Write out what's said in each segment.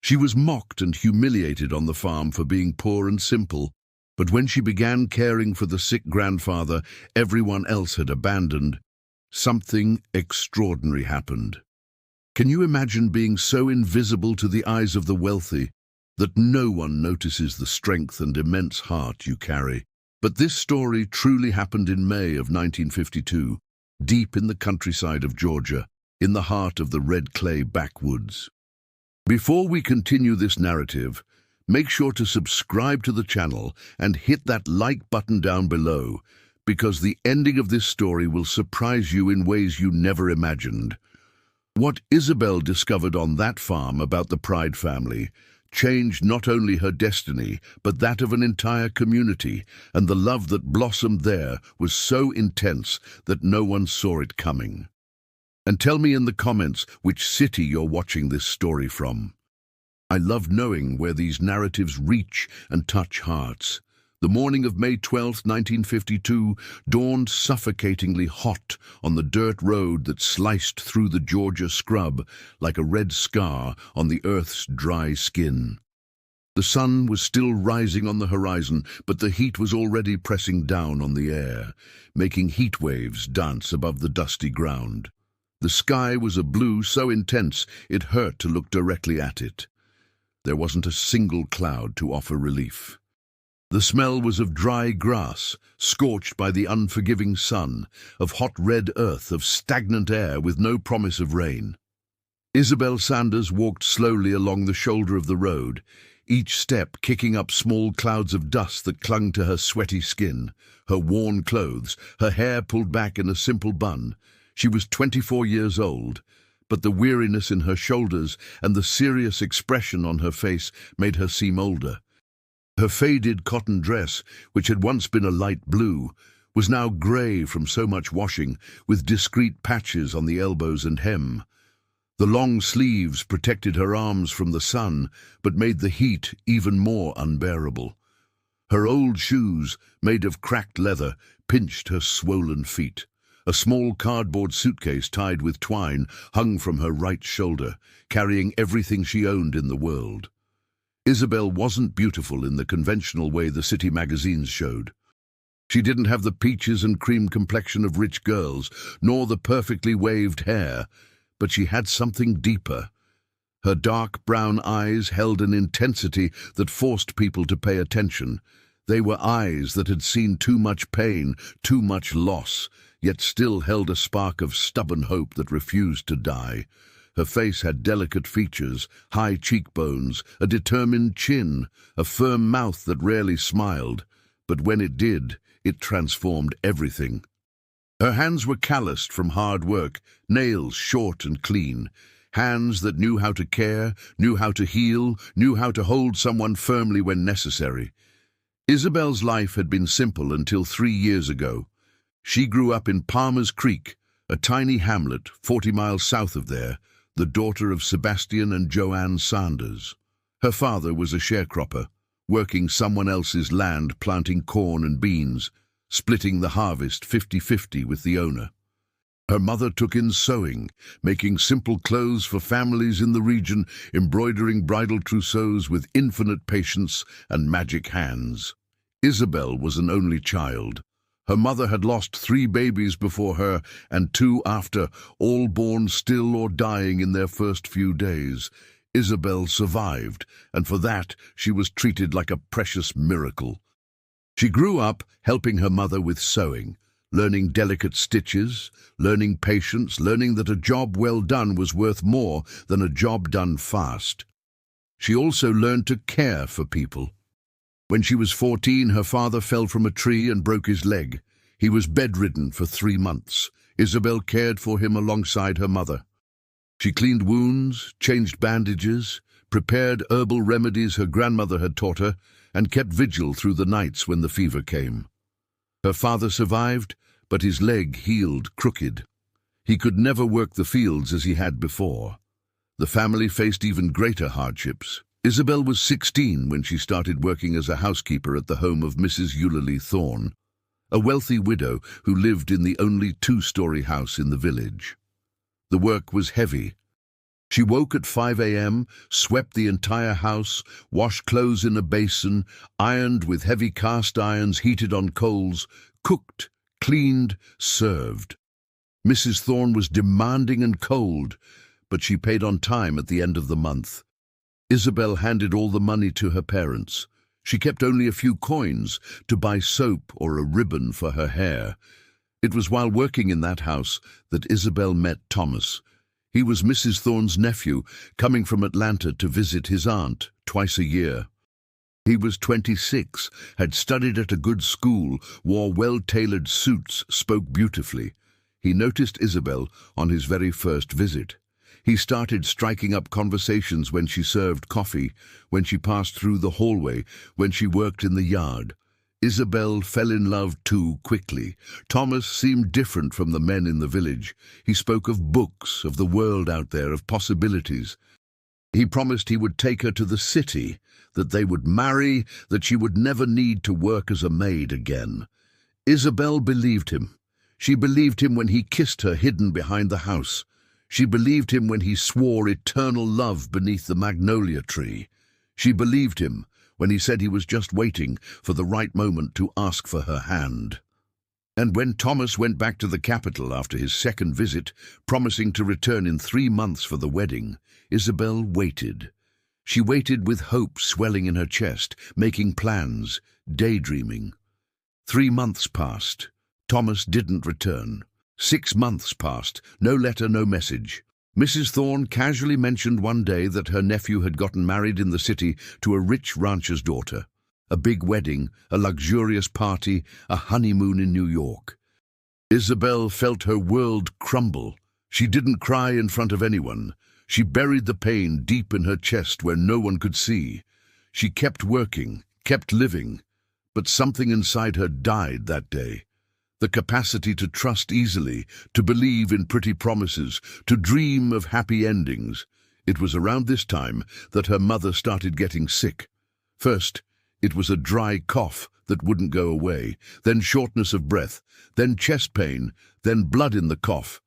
She was mocked and humiliated on the farm for being poor and simple, but when she began caring for the sick grandfather everyone else had abandoned, something extraordinary happened. Can you imagine being so invisible to the eyes of the wealthy that no one notices the strength and immense heart you carry? But this story truly happened in May of 1952, deep in the countryside of Georgia, in the heart of the red clay backwoods. Before we continue this narrative, make sure to subscribe to the channel and hit that like button down below, because the ending of this story will surprise you in ways you never imagined. What Isabel discovered on that farm about the Pride family changed not only her destiny, but that of an entire community, and the love that blossomed there was so intense that no one saw it coming. And tell me in the comments which city you're watching this story from. I love knowing where these narratives reach and touch hearts. The morning of May 12, 1952, dawned suffocatingly hot on the dirt road that sliced through the Georgia scrub like a red scar on the earth's dry skin. The sun was still rising on the horizon, but the heat was already pressing down on the air, making heat waves dance above the dusty ground. The sky was a blue so intense it hurt to look directly at it. There wasn't a single cloud to offer relief. The smell was of dry grass, scorched by the unforgiving sun, of hot red earth, of stagnant air with no promise of rain. Isabel Sanders walked slowly along the shoulder of the road, each step kicking up small clouds of dust that clung to her sweaty skin, her worn clothes, her hair pulled back in a simple bun. She was 24 years old, but the weariness in her shoulders and the serious expression on her face made her seem older. Her faded cotton dress, which had once been a light blue, was now grey from so much washing, with discreet patches on the elbows and hem. The long sleeves protected her arms from the sun, but made the heat even more unbearable. Her old shoes, made of cracked leather, pinched her swollen feet. A small cardboard suitcase tied with twine hung from her right shoulder, carrying everything she owned in the world. Isabel wasn't beautiful in the conventional way the city magazines showed. She didn't have the peaches and cream complexion of rich girls, nor the perfectly waved hair, but she had something deeper. Her dark brown eyes held an intensity that forced people to pay attention. They were eyes that had seen too much pain, too much loss, yet still held a spark of stubborn hope that refused to die. Her face had delicate features, high cheekbones, a determined chin, a firm mouth that rarely smiled, but when it did, it transformed everything. Her hands were calloused from hard work, nails short and clean, hands that knew how to care, knew how to heal, knew how to hold someone firmly when necessary. Isabel's life had been simple until 3 years ago. She grew up in Palmer's Creek, a tiny hamlet 40 miles south of there, the daughter of Sebastian and Joanne Sanders. Her father was a sharecropper, working someone else's land planting corn and beans, splitting the harvest 50-50 with the owner. Her mother took in sewing, making simple clothes for families in the region, embroidering bridal trousseaux with infinite patience and magic hands. Isabel was an only child. Her mother had lost 3 babies before her and 2 after, all born still or dying in their first few days. Isabel survived, and for that she was treated like a precious miracle. She grew up helping her mother with sewing, learning delicate stitches, learning patience, learning that a job well done was worth more than a job done fast. She also learned to care for people. When she was 14, her father fell from a tree and broke his leg. He was bedridden for 3 months. Isabel cared for him alongside her mother. She cleaned wounds, changed bandages, prepared herbal remedies her grandmother had taught her, and kept vigil through the nights when the fever came. Her father survived, but his leg healed crooked. He could never work the fields as he had before. The family faced even greater hardships. Isabel was 16 when she started working as a housekeeper at the home of Mrs. Eulalie Thorne, a wealthy widow who lived in the only 2-story house in the village. The work was heavy. She woke at 5 a.m., swept the entire house, washed clothes in a basin, ironed with heavy cast irons heated on coals, cooked, cleaned, served. Mrs. Thorne was demanding and cold, but she paid on time at the end of the month. Isabel handed all the money to her parents. She kept only a few coins to buy soap or a ribbon for her hair. It was while working in that house that Isabel met Thomas. He was Mrs. Thorne's nephew, coming from Atlanta to visit his aunt twice a year. He was 26, had studied at a good school, wore well-tailored suits, spoke beautifully. He noticed Isabel on his very first visit. He started striking up conversations when she served coffee, when she passed through the hallway, when she worked in the yard. Isabel fell in love too quickly. Thomas seemed different from the men in the village. He spoke of books, of the world out there, of possibilities. He promised he would take her to the city, that they would marry, that she would never need to work as a maid again. Isabel believed him. She believed him when he kissed her hidden behind the house. She believed him when he swore eternal love beneath the magnolia tree. She believed him when he said he was just waiting for the right moment to ask for her hand. And when Thomas went back to the capital after his second visit, promising to return in 3 months for the wedding, Isabel waited. She waited with hope swelling in her chest, making plans, daydreaming. 3 months passed. Thomas didn't return. 6 months passed. No letter, no message. Mrs. Thorne casually mentioned one day that her nephew had gotten married in the city to a rich rancher's daughter. A big wedding, a luxurious party, a honeymoon in New York. Isabel felt her world crumble. She didn't cry in front of anyone. She buried the pain deep in her chest where no one could see. She kept working, kept living, but something inside her died that day. The capacity to trust easily, to believe in pretty promises, to dream of happy endings. It was around this time that her mother started getting sick. First, it was a dry cough that wouldn't go away, then shortness of breath, then chest pain, then blood in the cough.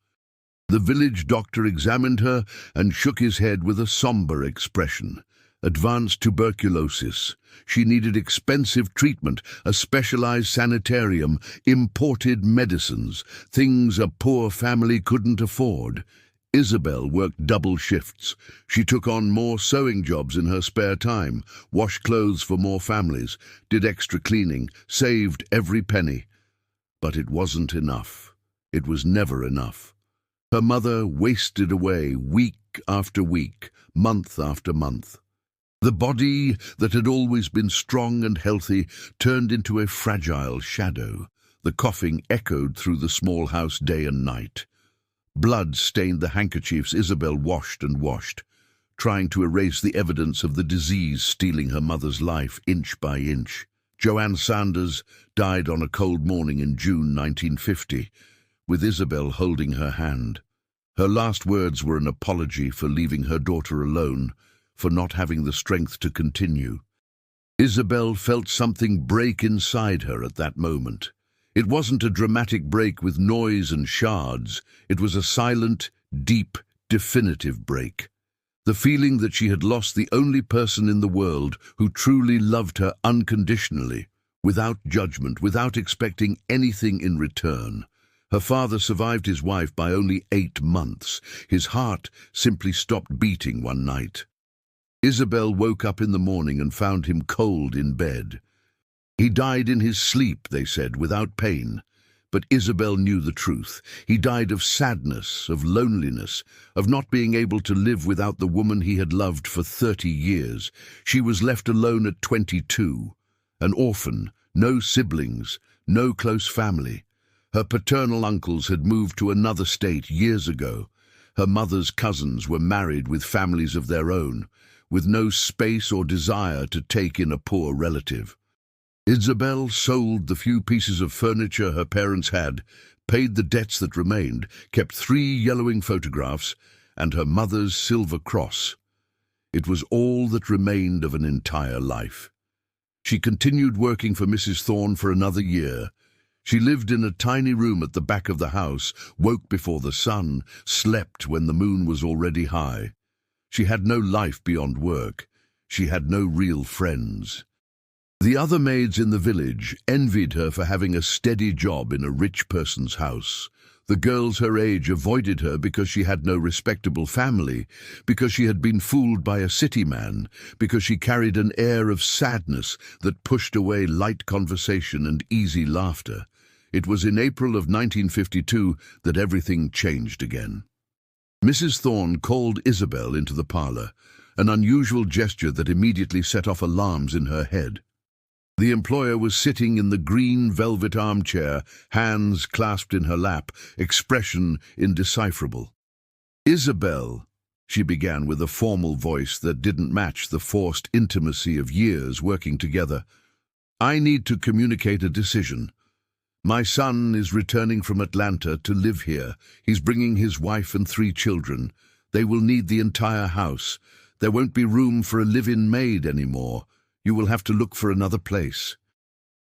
The village doctor examined her and shook his head with a somber expression. Advanced tuberculosis. She needed expensive treatment, a specialized sanitarium, imported medicines, things a poor family couldn't afford. Isabel worked double shifts. She took on more sewing jobs in her spare time, washed clothes for more families, did extra cleaning, saved every penny. But it wasn't enough. It was never enough. Her mother wasted away week after week, month after month. The body that had always been strong and healthy turned into a fragile shadow. The coughing echoed through the small house day and night. Blood stained the handkerchiefs Isabel washed and washed, trying to erase the evidence of the disease stealing her mother's life inch by inch. Joanne Sanders died on a cold morning in June 1950, with Isabel holding her hand. Her last words were an apology for leaving her daughter alone, for not having the strength to continue. Isabel felt something break inside her at that moment. It wasn't a dramatic break with noise and shards. It was a silent, deep, definitive break. The feeling that she had lost the only person in the world who truly loved her unconditionally, without judgment, without expecting anything in return. Her father survived his wife by only 8 months. His heart simply stopped beating one night. Isabel woke up in the morning and found him cold in bed. He died in his sleep, they said, without pain. But Isabel knew the truth. He died of sadness, of loneliness, of not being able to live without the woman he had loved for 30 years. She was left alone at 22, an orphan, no siblings, no close family. Her paternal uncles had moved to another state years ago. Her mother's cousins were married with families of their own, with no space or desire to take in a poor relative. Isabel sold the few pieces of furniture her parents had, paid the debts that remained, kept 3 yellowing photographs, and her mother's silver cross. It was all that remained of an entire life. She continued working for Mrs. Thorne for another year. She lived in a tiny room at the back of the house, woke before the sun, slept when the moon was already high. She had no life beyond work. She had no real friends. The other maids in the village envied her for having a steady job in a rich person's house. The girls her age avoided her because she had no respectable family, because she had been fooled by a city man, because she carried an air of sadness that pushed away light conversation and easy laughter. It was in April of 1952 that everything changed again. Mrs. Thorne called Isabel into the parlour, an unusual gesture that immediately set off alarms in her head. The employer was sitting in the green velvet armchair, hands clasped in her lap, expression indecipherable. "Isabel," she began with a formal voice that didn't match the forced intimacy of years working together. "I need to communicate a decision. My son is returning from Atlanta to live here. He's bringing his wife and 3 children. They will need the entire house. There won't be room for a live-in maid anymore. You will have to look for another place."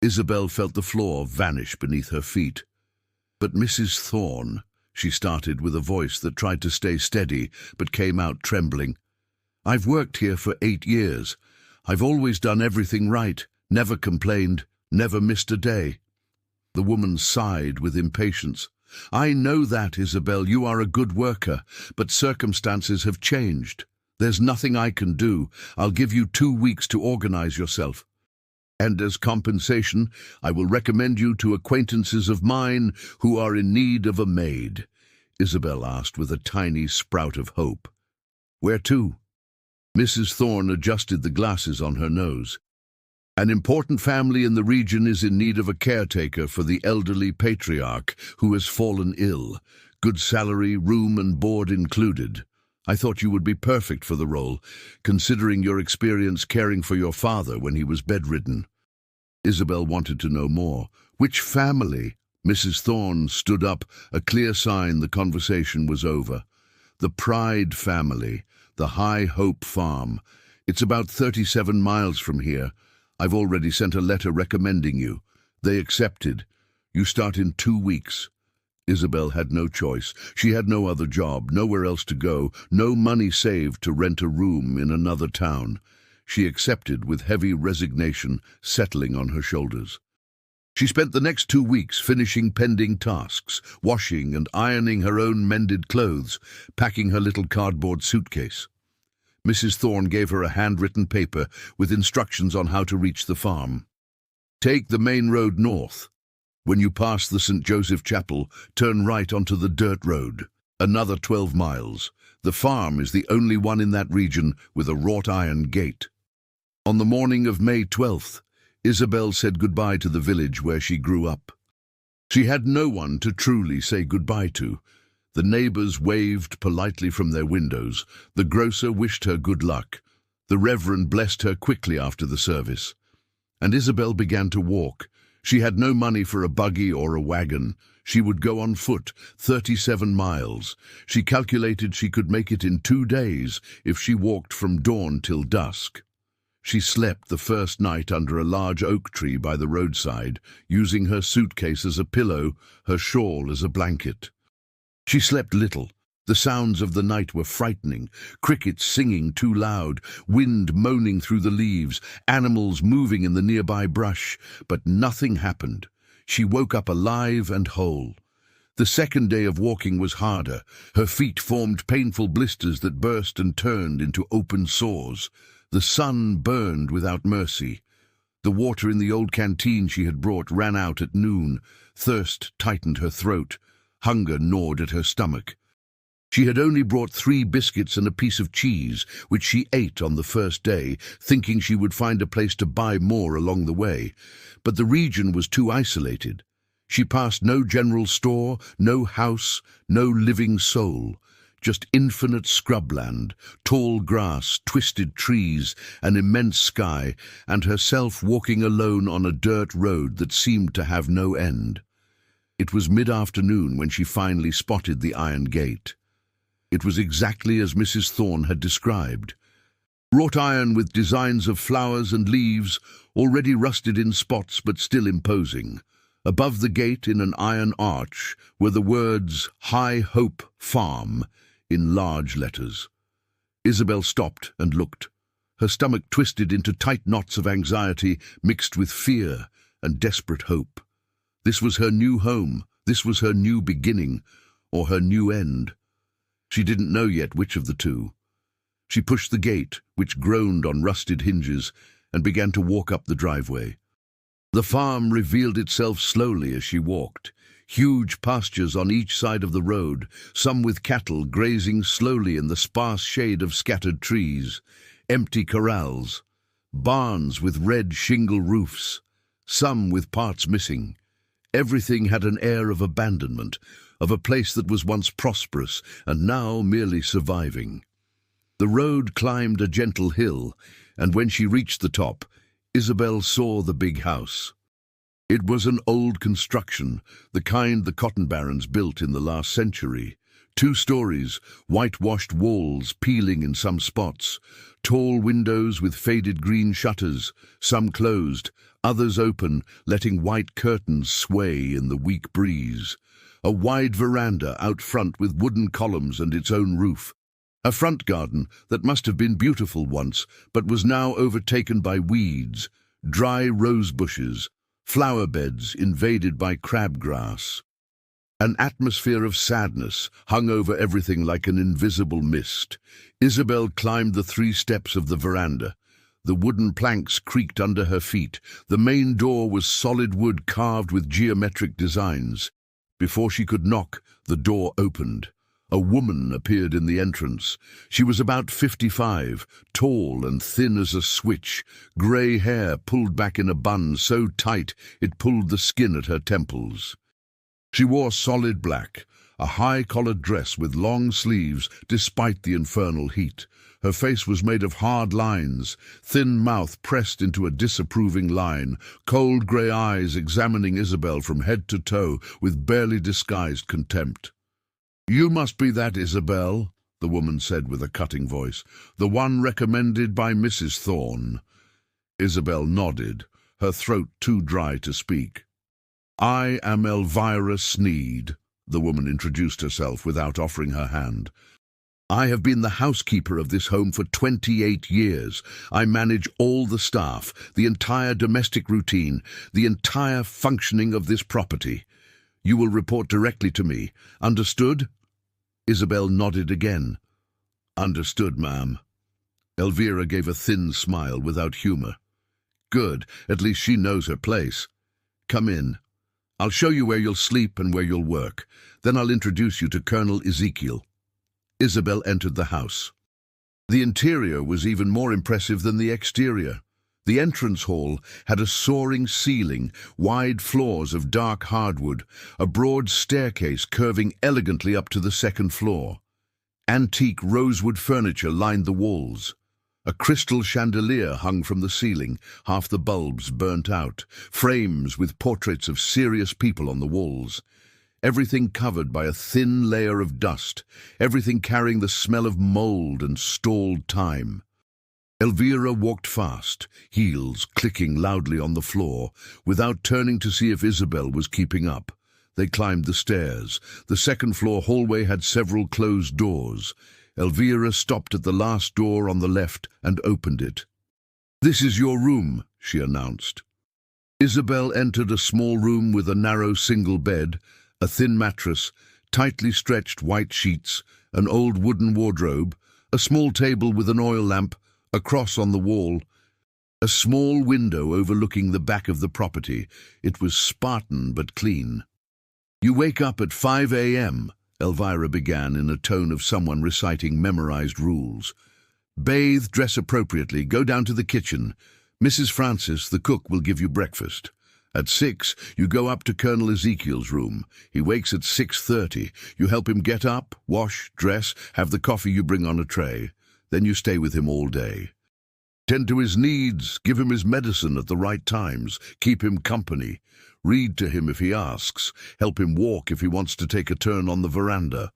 Isabel felt the floor vanish beneath her feet. "But Mrs. Thorne," she started with a voice that tried to stay steady but came out trembling. "I've worked here for 8 years. I've always done everything right, never complained, never missed a day." The woman sighed with impatience. "I know that, Isabel. You are a good worker, but circumstances have changed. There's nothing I can do. I'll give you 2 weeks to organize yourself. And as compensation, I will recommend you to acquaintances of mine who are in need of a maid," Isabel asked with a tiny sprout of hope. "Where to?" Mrs. Thorne adjusted the glasses on her nose. "An important family in the region is in need of a caretaker for the elderly patriarch who has fallen ill. Good salary, room and board included. I thought you would be perfect for the role, considering your experience caring for your father when he was bedridden." Isabel wanted to know more. "Which family?" Mrs. Thorne stood up, a clear sign the conversation was over. "The Pride family, the High Hope farm. It's about 37 miles from here. I've already sent a letter recommending you. They accepted. You start in 2 weeks. Isabel had no choice. She had no other job, nowhere else to go, no money saved to rent a room in another town. She accepted with heavy resignation settling on her shoulders. She spent the next 2 weeks finishing pending tasks, washing and ironing her own mended clothes, packing her little cardboard suitcase. Mrs. Thorne gave her a handwritten paper with instructions on how to reach the farm. "Take the main road north. When you pass the St. Joseph Chapel, turn right onto the dirt road. Another 12 miles. The farm is the only one in that region with a wrought iron gate." On the morning of May 12th, Isabel said goodbye to the village where she grew up. She had no one to truly say goodbye to. The neighbors waved politely from their windows. The grocer wished her good luck. The Reverend blessed her quickly after the service. And Isabel began to walk. She had no money for a buggy or a wagon. She would go on foot, 37 miles. She calculated she could make it in 2 days if she walked from dawn till dusk. She slept the first night under a large oak tree by the roadside, using her suitcase as a pillow, her shawl as a blanket. She slept little. The sounds of the night were frightening, crickets singing too loud, wind moaning through the leaves, animals moving in the nearby brush, but nothing happened. She woke up alive and whole. The second day of walking was harder. Her feet formed painful blisters that burst and turned into open sores. The sun burned without mercy. The water in the old canteen she had brought ran out at noon. Thirst tightened her throat. Hunger gnawed at her stomach. She had only brought 3 biscuits and a piece of cheese, which she ate on the first day, thinking she would find a place to buy more along the way. But the region was too isolated. She passed no general store, no house, no living soul. Just infinite scrubland, tall grass, twisted trees, an immense sky, and herself walking alone on a dirt road that seemed to have no end. It was mid-afternoon when she finally spotted the iron gate. It was exactly as Mrs. Thorne had described. Wrought iron with designs of flowers and leaves, already rusted in spots but still imposing. Above the gate in an iron arch were the words "High Hope Farm" in large letters. Isabel stopped and looked. Her stomach twisted into tight knots of anxiety mixed with fear and desperate hope. This was her new home. This was her new beginning, or her new end. She didn't know yet which of the two. She pushed the gate, which groaned on rusted hinges, and began to walk up the driveway. The farm revealed itself slowly as she walked. Huge pastures on each side of the road, some with cattle grazing slowly in the sparse shade of scattered trees, empty corrals, barns with red shingle roofs, some with parts missing. Everything had an air of abandonment, of a place that was once prosperous and now merely surviving. The road climbed a gentle hill, and when she reached the top, Isabel saw the big house. It was an old construction, the kind the cotton barons built in the last century. 2 stories, whitewashed walls peeling in some spots, tall windows with faded green shutters, some closed, others open, letting white curtains sway in the weak breeze. A wide veranda out front with wooden columns and its own roof. A front garden that must have been beautiful once, but was now overtaken by weeds, dry rose bushes, flower beds invaded by crabgrass. An atmosphere of sadness hung over everything like an invisible mist. Isabel climbed the 3 steps of the veranda. The wooden planks creaked under her feet. The main door was solid wood carved with geometric designs. Before she could knock, the door opened. A woman appeared in the entrance. She was about 55, tall and thin as a switch, grey hair pulled back in a bun so tight it pulled the skin at her temples. She wore solid black, a high-collared dress with long sleeves despite the infernal heat. Her face was made of hard lines, thin mouth pressed into a disapproving line, cold grey eyes examining Isabel from head to toe with barely disguised contempt. "You must be that Isabel," the woman said with a cutting voice, "the one recommended by Mrs. Thorne." Isabel nodded, her throat too dry to speak. "I am Elvira Sneed," the woman introduced herself without offering her hand. "I have been the housekeeper of this home for 28 years. I manage all the staff, the entire domestic routine, the entire functioning of this property. You will report directly to me. Understood?" Isabel nodded again. "Understood, ma'am." Elvira gave a thin smile without humor. "Good, at least she knows her place. Come in. I'll show you where you'll sleep and where you'll work. Then I'll introduce you to Colonel Ezekiel." Isabel entered the house. The interior was even more impressive than the exterior. The entrance hall had a soaring ceiling, wide floors of dark hardwood, a broad staircase curving elegantly up to the 2nd floor. Antique rosewood furniture lined the walls. A crystal chandelier hung from the ceiling, half the bulbs burnt out, frames with portraits of serious people on the walls. Everything covered by a thin layer of dust, everything carrying the smell of mold and stalled time. Elvira walked fast, heels clicking loudly on the floor, without turning to see if Isabel was keeping up. They climbed the stairs. The 2nd-floor hallway had several closed doors. Elvira stopped at the last door on the left and opened it. "This is your room," she announced. Isabel entered a small room with a narrow single bed, a thin mattress, tightly stretched white sheets, an old wooden wardrobe, a small table with an oil lamp, a cross on the wall, a small window overlooking the back of the property. It was Spartan but clean. "You wake up at 5 a.m., Elvira began in a tone of someone reciting memorized rules. "Bathe, dress appropriately, go down to the kitchen. Mrs. Francis, the cook, will give you breakfast. At 6, you go up to Colonel Ezekiel's room. He wakes at 6:30. You help him get up, wash, dress, have the coffee you bring on a tray. Then you stay with him all day. Tend to his needs, give him his medicine at the right times, keep him company. Read to him if he asks, help him walk if he wants to take a turn on the veranda.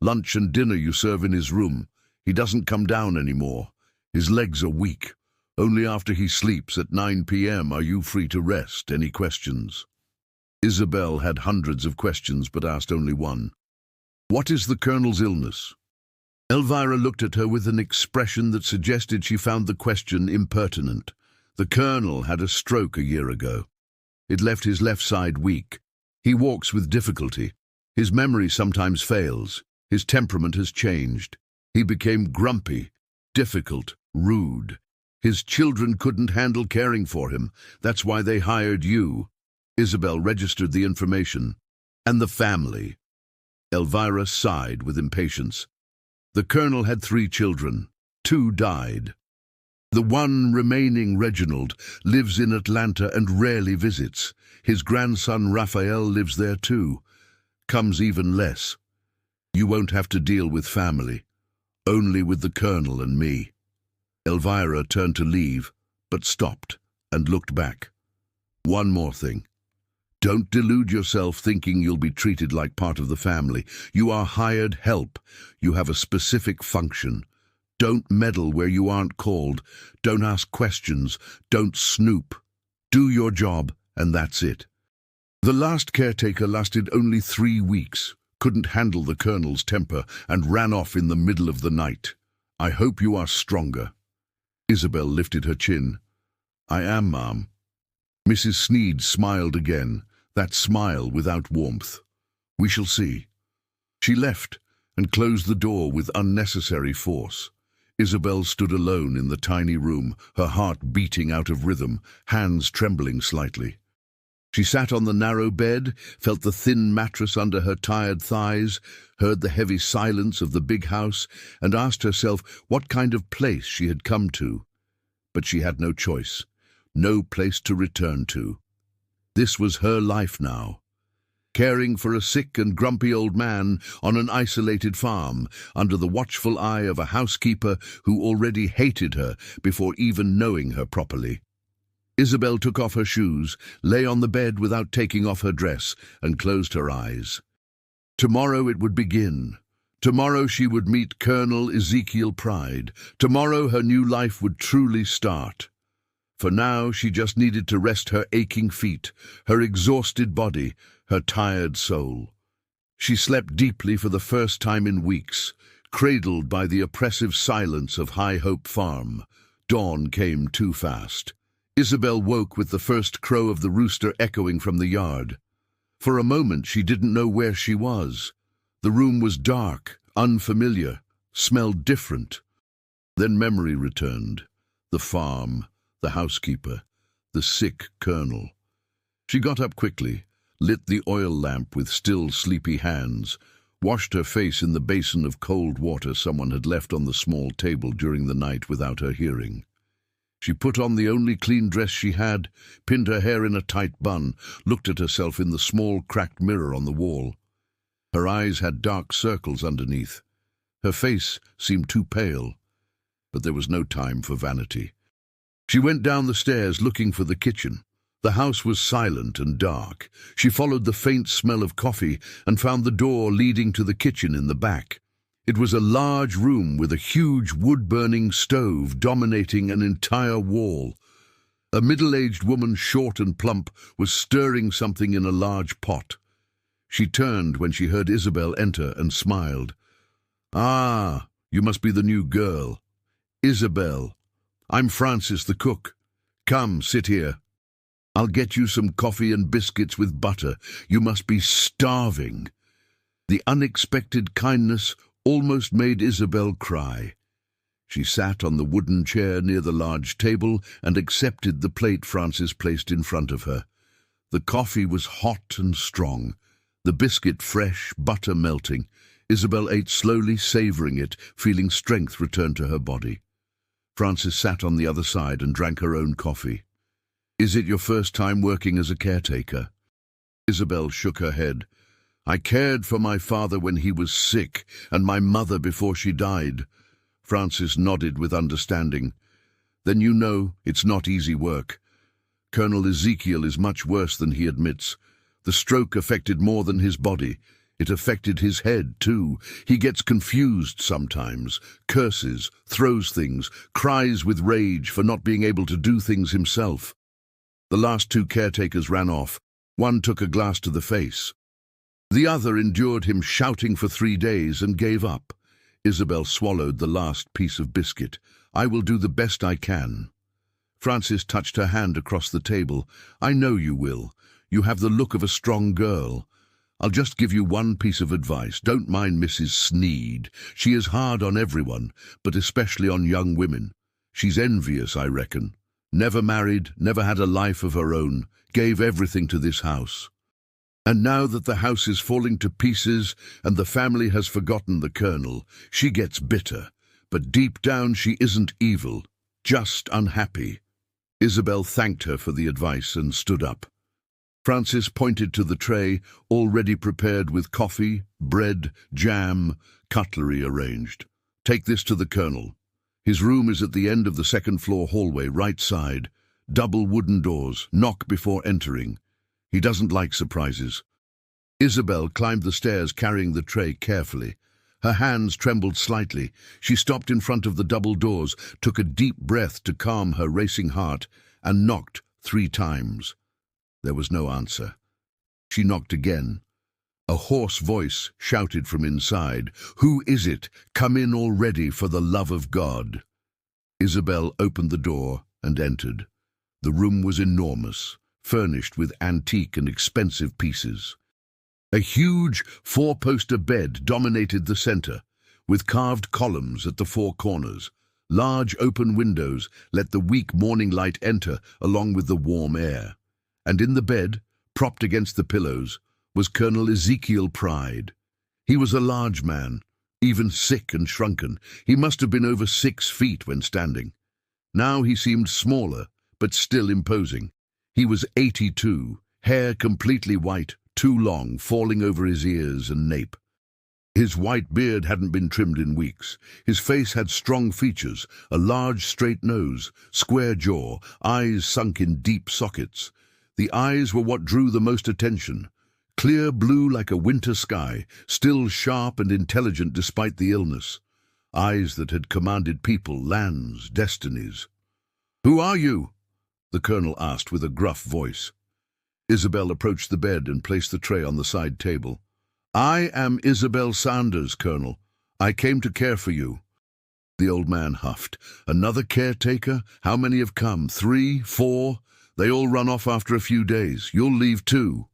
Lunch and dinner you serve in his room. He doesn't come down anymore. His legs are weak. Only after he sleeps at 9 p.m. are you free to rest. Any questions?" Isabel had hundreds of questions but asked only one. "What is the Colonel's illness?" Elvira looked at her with an expression that suggested she found the question impertinent. The colonel had a stroke a year ago. It left his left side weak. He walks with difficulty. His memory sometimes fails. His temperament has changed. He became grumpy, difficult, rude. His children couldn't handle caring for him. That's why they hired you. Isabel registered the information. And the family. Elvira sighed with impatience. The colonel had 3 children. 2 died. The one remaining, Reginald, lives in Atlanta and rarely visits. His grandson, Raphael, lives there too. Comes even less. You won't have to deal with family. Only with the colonel and me. Elvira turned to leave, but stopped and looked back. One more thing. Don't delude yourself thinking you'll be treated like part of the family. You are hired help. You have a specific function. Don't meddle where you aren't called. Don't ask questions. Don't snoop. Do your job, and that's it. The last caretaker lasted only 3 weeks, couldn't handle the colonel's temper, and ran off in the middle of the night. I hope you are stronger. Isabel lifted her chin. I am, ma'am. Mrs. Sneed smiled again, that smile without warmth. We shall see. She left and closed the door with unnecessary force. Isabel stood alone in the tiny room, her heart beating out of rhythm, hands trembling slightly. She sat on the narrow bed, felt the thin mattress under her tired thighs, heard the heavy silence of the big house, and asked herself what kind of place she had come to. But she had no choice, no place to return to. This was her life now. Caring for a sick and grumpy old man on an isolated farm, under the watchful eye of a housekeeper who already hated her before even knowing her properly. Isabel took off her shoes, lay on the bed without taking off her dress, and closed her eyes. Tomorrow it would begin. Tomorrow she would meet Colonel Ezekiel Pride. Tomorrow her new life would truly start. For now she just needed to rest her aching feet, her exhausted body, her tired soul. She slept deeply for the first time in weeks, cradled by the oppressive silence of High Hope Farm. Dawn came too fast. Isabel woke with the first crow of the rooster echoing from the yard. For a moment she didn't know where she was. The room was dark, unfamiliar, smelled different. Then memory returned. The farm, the housekeeper, the sick colonel. She got up quickly, lit the oil lamp with still sleepy hands, washed her face in the basin of cold water someone had left on the small table during the night without her hearing. She put on the only clean dress she had, pinned her hair in a tight bun, looked at herself in the small cracked mirror on the wall. Her eyes had dark circles underneath. Her face seemed too pale, but there was no time for vanity. She went down the stairs looking for the kitchen. The house was silent and dark. She followed the faint smell of coffee and found the door leading to the kitchen in the back. It was a large room with a huge wood-burning stove dominating an entire wall. A middle-aged woman, short and plump, was stirring something in a large pot. She turned when she heard Isabel enter and smiled. "Ah, you must be the new girl. Isabel, I'm Francis the cook. Come, sit here. I'll get you some coffee and biscuits with butter. You must be starving." The unexpected kindness almost made Isabel cry. She sat on the wooden chair near the large table and accepted the plate Francis placed in front of her. The coffee was hot and strong, the biscuit fresh, butter melting. Isabel ate slowly, savoring it, feeling strength return to her body. Francis sat on the other side and drank her own coffee. "Is it your first time working as a caretaker?" Isabel shook her head. "I cared for my father when he was sick, and my mother before she died." Francis nodded with understanding. "Then you know it's not easy work. Colonel Ezekiel is much worse than he admits. The stroke affected more than his body. It affected his head, too. He gets confused sometimes, curses, throws things, cries with rage for not being able to do things himself." The last 2 caretakers ran off. One took a glass to the face. The other endured him shouting for 3 days and gave up. Isabel swallowed the last piece of biscuit. "I will do the best I can." Francis touched her hand across the table. "I know you will. You have the look of a strong girl. I'll just give you one piece of advice. Don't mind Mrs. Sneed. She is hard on everyone, but especially on young women. She's envious, I reckon. Never married, never had a life of her own, gave everything to this house. And now that the house is falling to pieces and the family has forgotten the Colonel, she gets bitter. But deep down she isn't evil, just unhappy." Isabel thanked her for the advice and stood up. Francis pointed to the tray, already prepared with coffee, bread, jam, cutlery arranged. "Take this to the Colonel. His room is at the end of the second-floor hallway, right side. Double wooden doors. Knock before entering. He doesn't like surprises." Isabel climbed the stairs carrying the tray carefully. Her hands trembled slightly. She stopped in front of the double doors, took a deep breath to calm her racing heart, and knocked 3 times. There was no answer. She knocked again. A hoarse voice shouted from inside, "Who is it? Come in already, for the love of God." Isabel opened the door and entered. The room was enormous, furnished with antique and expensive pieces. A huge 4-poster bed dominated the center, with carved columns at the 4 corners. Large open windows let the weak morning light enter along with the warm air. And in the bed, propped against the pillows, was Colonel Ezekiel Pride. He was a large man, even sick and shrunken. He must have been over 6 feet when standing. Now he seemed smaller, but still imposing. He was 82, hair completely white, too long, falling over his ears and nape. His white beard hadn't been trimmed in weeks. His face had strong features, a large straight nose, square jaw, eyes sunk in deep sockets. The eyes were what drew the most attention. Clear blue like a winter sky, still sharp and intelligent despite the illness. Eyes that had commanded people, lands, destinies. "Who are you?" the Colonel asked with a gruff voice. Isabel approached the bed and placed the tray on the side table. "I am Isabel Sanders, Colonel. I came to care for you." The old man huffed. "Another caretaker? How many have come? 3, 4? They all run off after a few days. You'll leave too."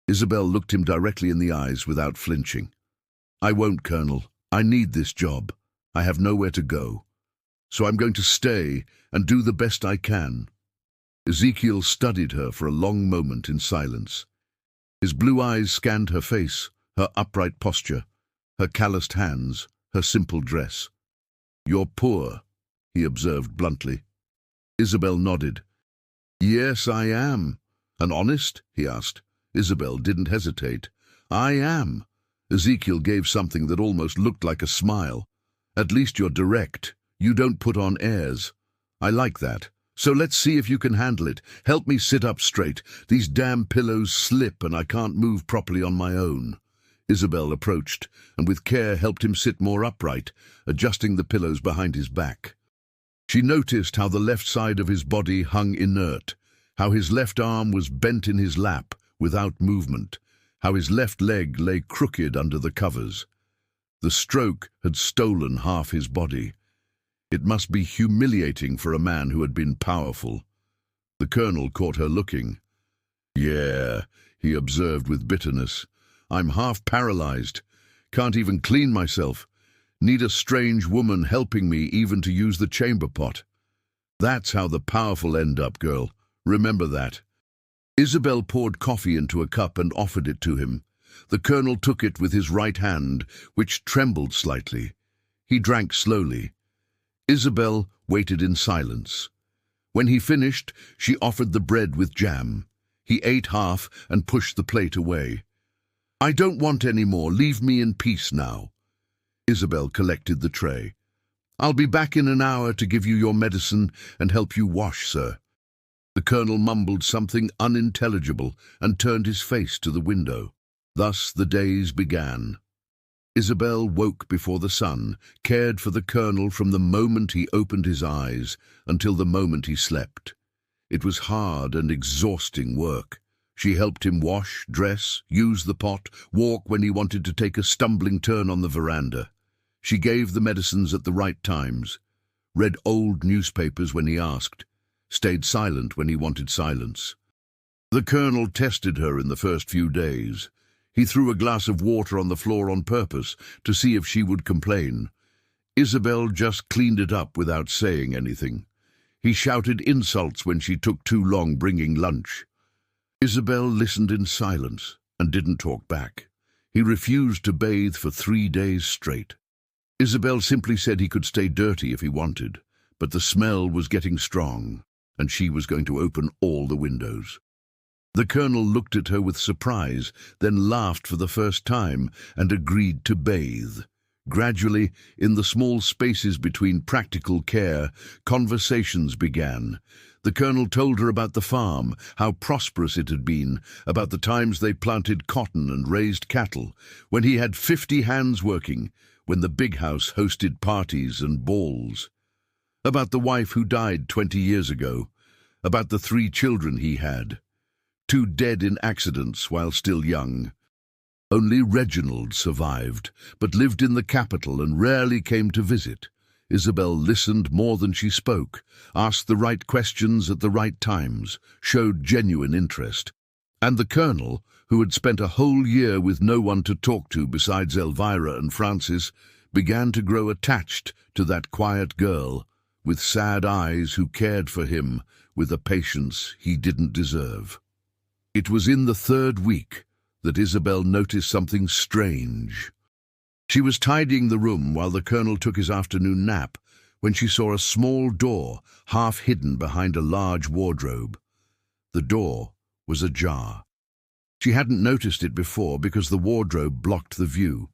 Isabel looked him directly in the eyes without flinching. "I won't, Colonel. I need this job. I have nowhere to go. So I'm going to stay and do the best I can." Ezekiel studied her for a long moment in silence. His blue eyes scanned her face, her upright posture, her calloused hands, her simple dress. "You're poor," he observed bluntly. Isabel nodded. "Yes, I am." "And honest?" he asked. Isabel didn't hesitate. "I am." Ezekiel gave something that almost looked like a smile. "At least you're direct. You don't put on airs. I like that. So let's see if you can handle it. Help me sit up straight. These damn pillows slip and I can't move properly on my own." Isabel approached and with care helped him sit more upright, adjusting the pillows behind his back. She noticed how the left side of his body hung inert, how his left arm was bent in his lap without movement, how his left leg lay crooked under the covers. The stroke had stolen half his body. It must be humiliating for a man who had been powerful. The Colonel caught her looking. "Yeah," he observed with bitterness. "I'm half paralyzed. Can't even clean myself. Need a strange woman helping me even to use the chamber pot. That's how the powerful end up, girl. Remember that." Isabel poured coffee into a cup and offered it to him. The Colonel took it with his right hand, which trembled slightly. He drank slowly. Isabel waited in silence. When he finished, she offered the bread with jam. He ate half and pushed the plate away. "I don't want any more. Leave me in peace now." Isabel collected the tray. "I'll be back in an hour to give you your medicine and help you wash, sir." The Colonel mumbled something unintelligible and turned his face to the window. Thus the days began. Isabel woke before the sun, cared for the Colonel from the moment he opened his eyes until the moment he slept. It was hard and exhausting work. She helped him wash, dress, use the pot, walk when he wanted to take a stumbling turn on the veranda. She gave the medicines at the right times, read old newspapers when he asked, stayed silent when he wanted silence. The colonel tested her in the first few days. He threw a glass of water on the floor on purpose to see if she would complain. Isabel just cleaned it up without saying anything. He shouted insults when she took too long bringing lunch. Isabel listened in silence and didn't talk back. He refused to bathe for 3 days straight. Isabel simply said he could stay dirty if he wanted, but the smell was getting strong, and she was going to open all the windows. The colonel looked at her with surprise, then laughed for the first time and agreed to bathe. Gradually, in the small spaces between practical care, conversations began. The colonel told her about the farm, how prosperous it had been, about the times they planted cotton and raised cattle, when he had 50 hands working, when the big house hosted parties and balls. About the wife who died 20 years ago, about the 3 children he had, 2 dead in accidents while still young. Only Reginald survived, but lived in the capital and rarely came to visit. Isabel listened more than she spoke, asked the right questions at the right times, showed genuine interest. And the colonel, who had spent a whole year with no one to talk to besides Elvira and Francis, began to grow attached to that quiet girl, with sad eyes who cared for him with a patience he didn't deserve. It was in the 3rd week that Isabel noticed something strange. She was tidying the room while the colonel took his afternoon nap when she saw a small door half hidden behind a large wardrobe. The door was ajar. She hadn't noticed it before because the wardrobe blocked the view.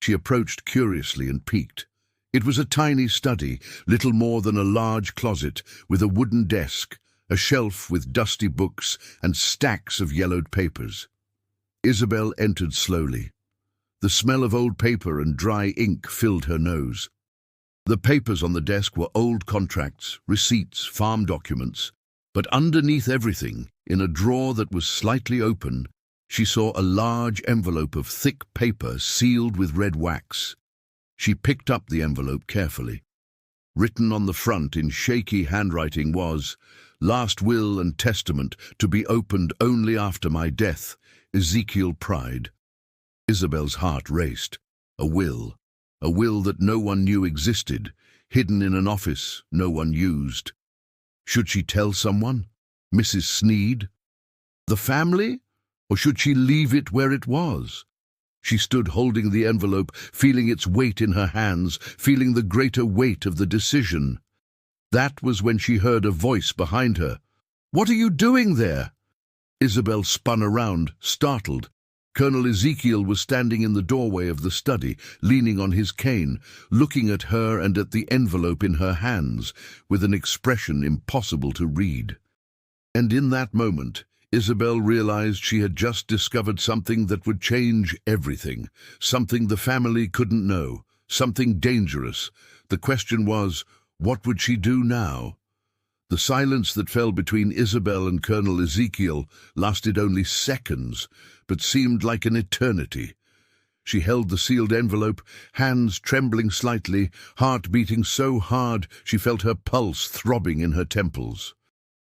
She approached curiously and peeked. It was a tiny study, little more than a large closet, with a wooden desk, a shelf with dusty books and stacks of yellowed papers. Isabel entered slowly. The smell of old paper and dry ink filled her nose. The papers on the desk were old contracts, receipts, farm documents, but underneath everything, in a drawer that was slightly open, she saw a large envelope of thick paper sealed with red wax. She picked up the envelope carefully. Written on the front in shaky handwriting was, "Last will and testament to be opened only after my death, Ezekiel Pride." Isabel's heart raced. A will that no one knew existed, hidden in an office no one used. Should she tell someone? Mrs. Sneed? The family? Or should she leave it where it was? She stood holding the envelope, feeling its weight in her hands, feeling the greater weight of the decision. That was when she heard a voice behind her. "What are you doing there?" Isabel spun around, startled. Colonel Ezekiel was standing in the doorway of the study, leaning on his cane, looking at her and at the envelope in her hands, with an expression impossible to read. And in that moment, Isabel realized she had just discovered something that would change everything, something the family couldn't know, something dangerous. The question was, what would she do now? The silence that fell between Isabel and Colonel Ezekiel lasted only seconds, but seemed like an eternity. She held the sealed envelope, hands trembling slightly, heart beating so hard she felt her pulse throbbing in her temples.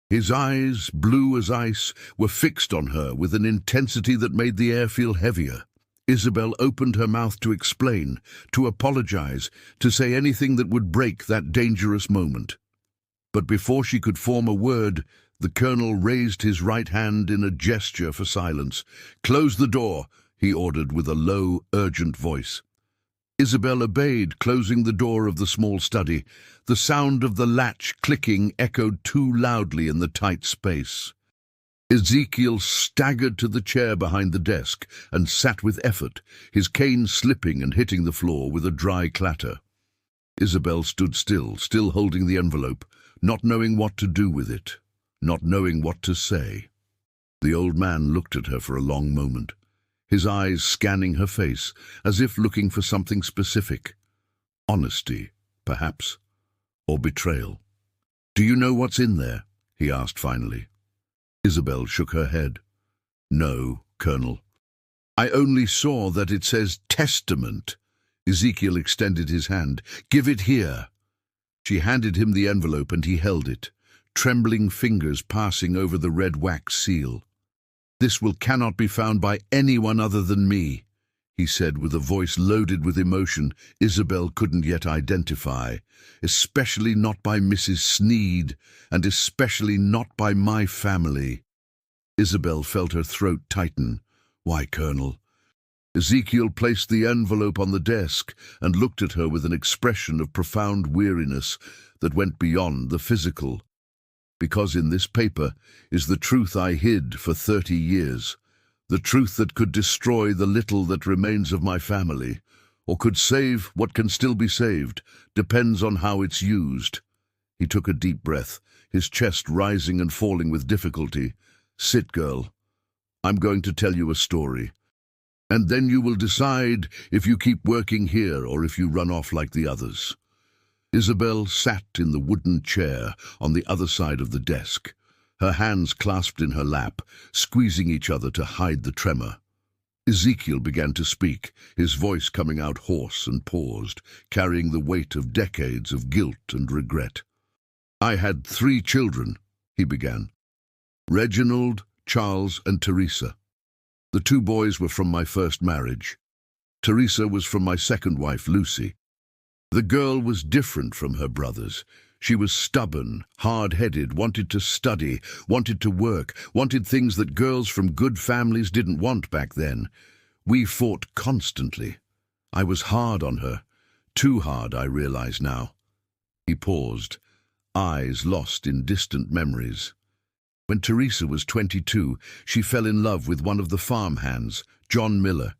His eyes, blue as ice, were fixed on her with an intensity that made the air feel heavier. Isabel opened her mouth to explain, to apologize, to say anything that would break that dangerous moment. But before she could form a word, the colonel raised his right hand in a gesture for silence. "Close the door," he ordered with a low, urgent voice. Isabel obeyed, closing the door of the small study. The sound of the latch clicking echoed too loudly in the tight space. Ezekiel staggered to the chair behind the desk and sat with effort, his cane slipping and hitting the floor with a dry clatter. Isabel stood still holding the envelope, not knowing what to do with it, not knowing what to say. The old man looked at her for a long moment, his eyes scanning her face, as if looking for something specific. Honesty, perhaps, or betrayal. "Do you know what's in there?" he asked finally. Isabel shook her head. "No, Colonel. I only saw that it says testament." Ezekiel extended his hand. "Give it here." She handed him the envelope and he held it, trembling fingers passing over the red wax seal. "This will cannot be found by anyone other than me," he said with a voice loaded with emotion Isabel couldn't yet identify, "especially not by Mrs. Sneed, and especially not by my family." Isabel felt her throat tighten. "Why, Colonel?" Ezekiel placed the envelope on the desk and looked at her with an expression of profound weariness that went beyond the physical. "Because in this paper is the truth I hid for 30 years, the truth that could destroy the little that remains of my family, or could save what can still be saved, depends on how it's used." He took a deep breath, his chest rising and falling with difficulty. "Sit, girl. I'm going to tell you a story. And then you will decide if you keep working here or if you run off like the others." Isabel sat in the wooden chair on the other side of the desk, her hands clasped in her lap, squeezing each other to hide the tremor. Ezekiel began to speak, his voice coming out hoarse and paused, carrying the weight of decades of guilt and regret. "I had 3 children," he began. "Reginald, Charles, and Teresa. The 2 boys were from my first marriage. Teresa was from my second wife, Lucy. The girl was different from her brothers. She was stubborn, hard-headed, wanted to study, wanted to work, wanted things that girls from good families didn't want back then. We fought constantly. I was hard on her. Too hard, I realize now." He paused, eyes lost in distant memories. When Teresa was 22, she fell in love with one of the farmhands, John Miller.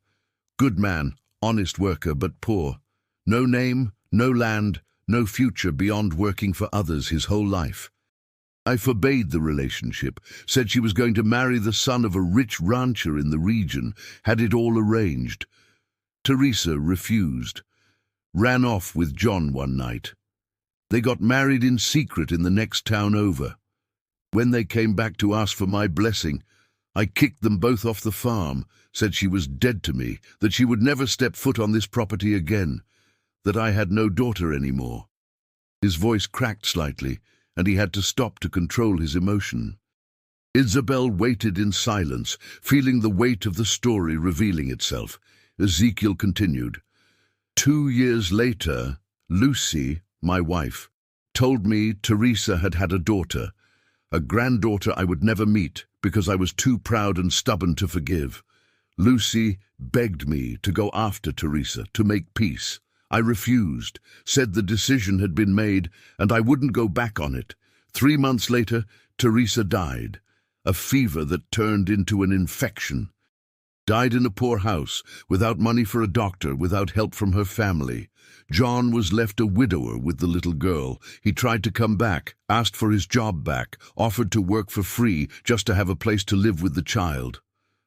Good man, honest worker, but poor. No name, no land, no future beyond working for others his whole life. I forbade the relationship, said she was going to marry the son of a rich rancher in the region, had it all arranged. Teresa refused. Ran off with John one night. They got married in secret in the next town over. When they came back to ask for my blessing, I kicked them both off the farm, said she was dead to me, that she would never step foot on this property again, that I had no daughter anymore. His voice cracked slightly, and he had to stop to control his emotion. Isabel waited in silence, feeling the weight of the story revealing itself. Ezekiel continued. 2 years later, Lucy, my wife, told me Teresa had had a daughter, a granddaughter I would never meet because I was too proud and stubborn to forgive. Lucy begged me to go after Teresa, to make peace. I refused, said the decision had been made and I wouldn't go back on it. 3 months later, Teresa died, a fever that turned into an infection. Died in a poor house, without money for a doctor, without help from her family. John was left a widower with the little girl. He tried to come back, asked for his job back, offered to work for free just to have a place to live with the child.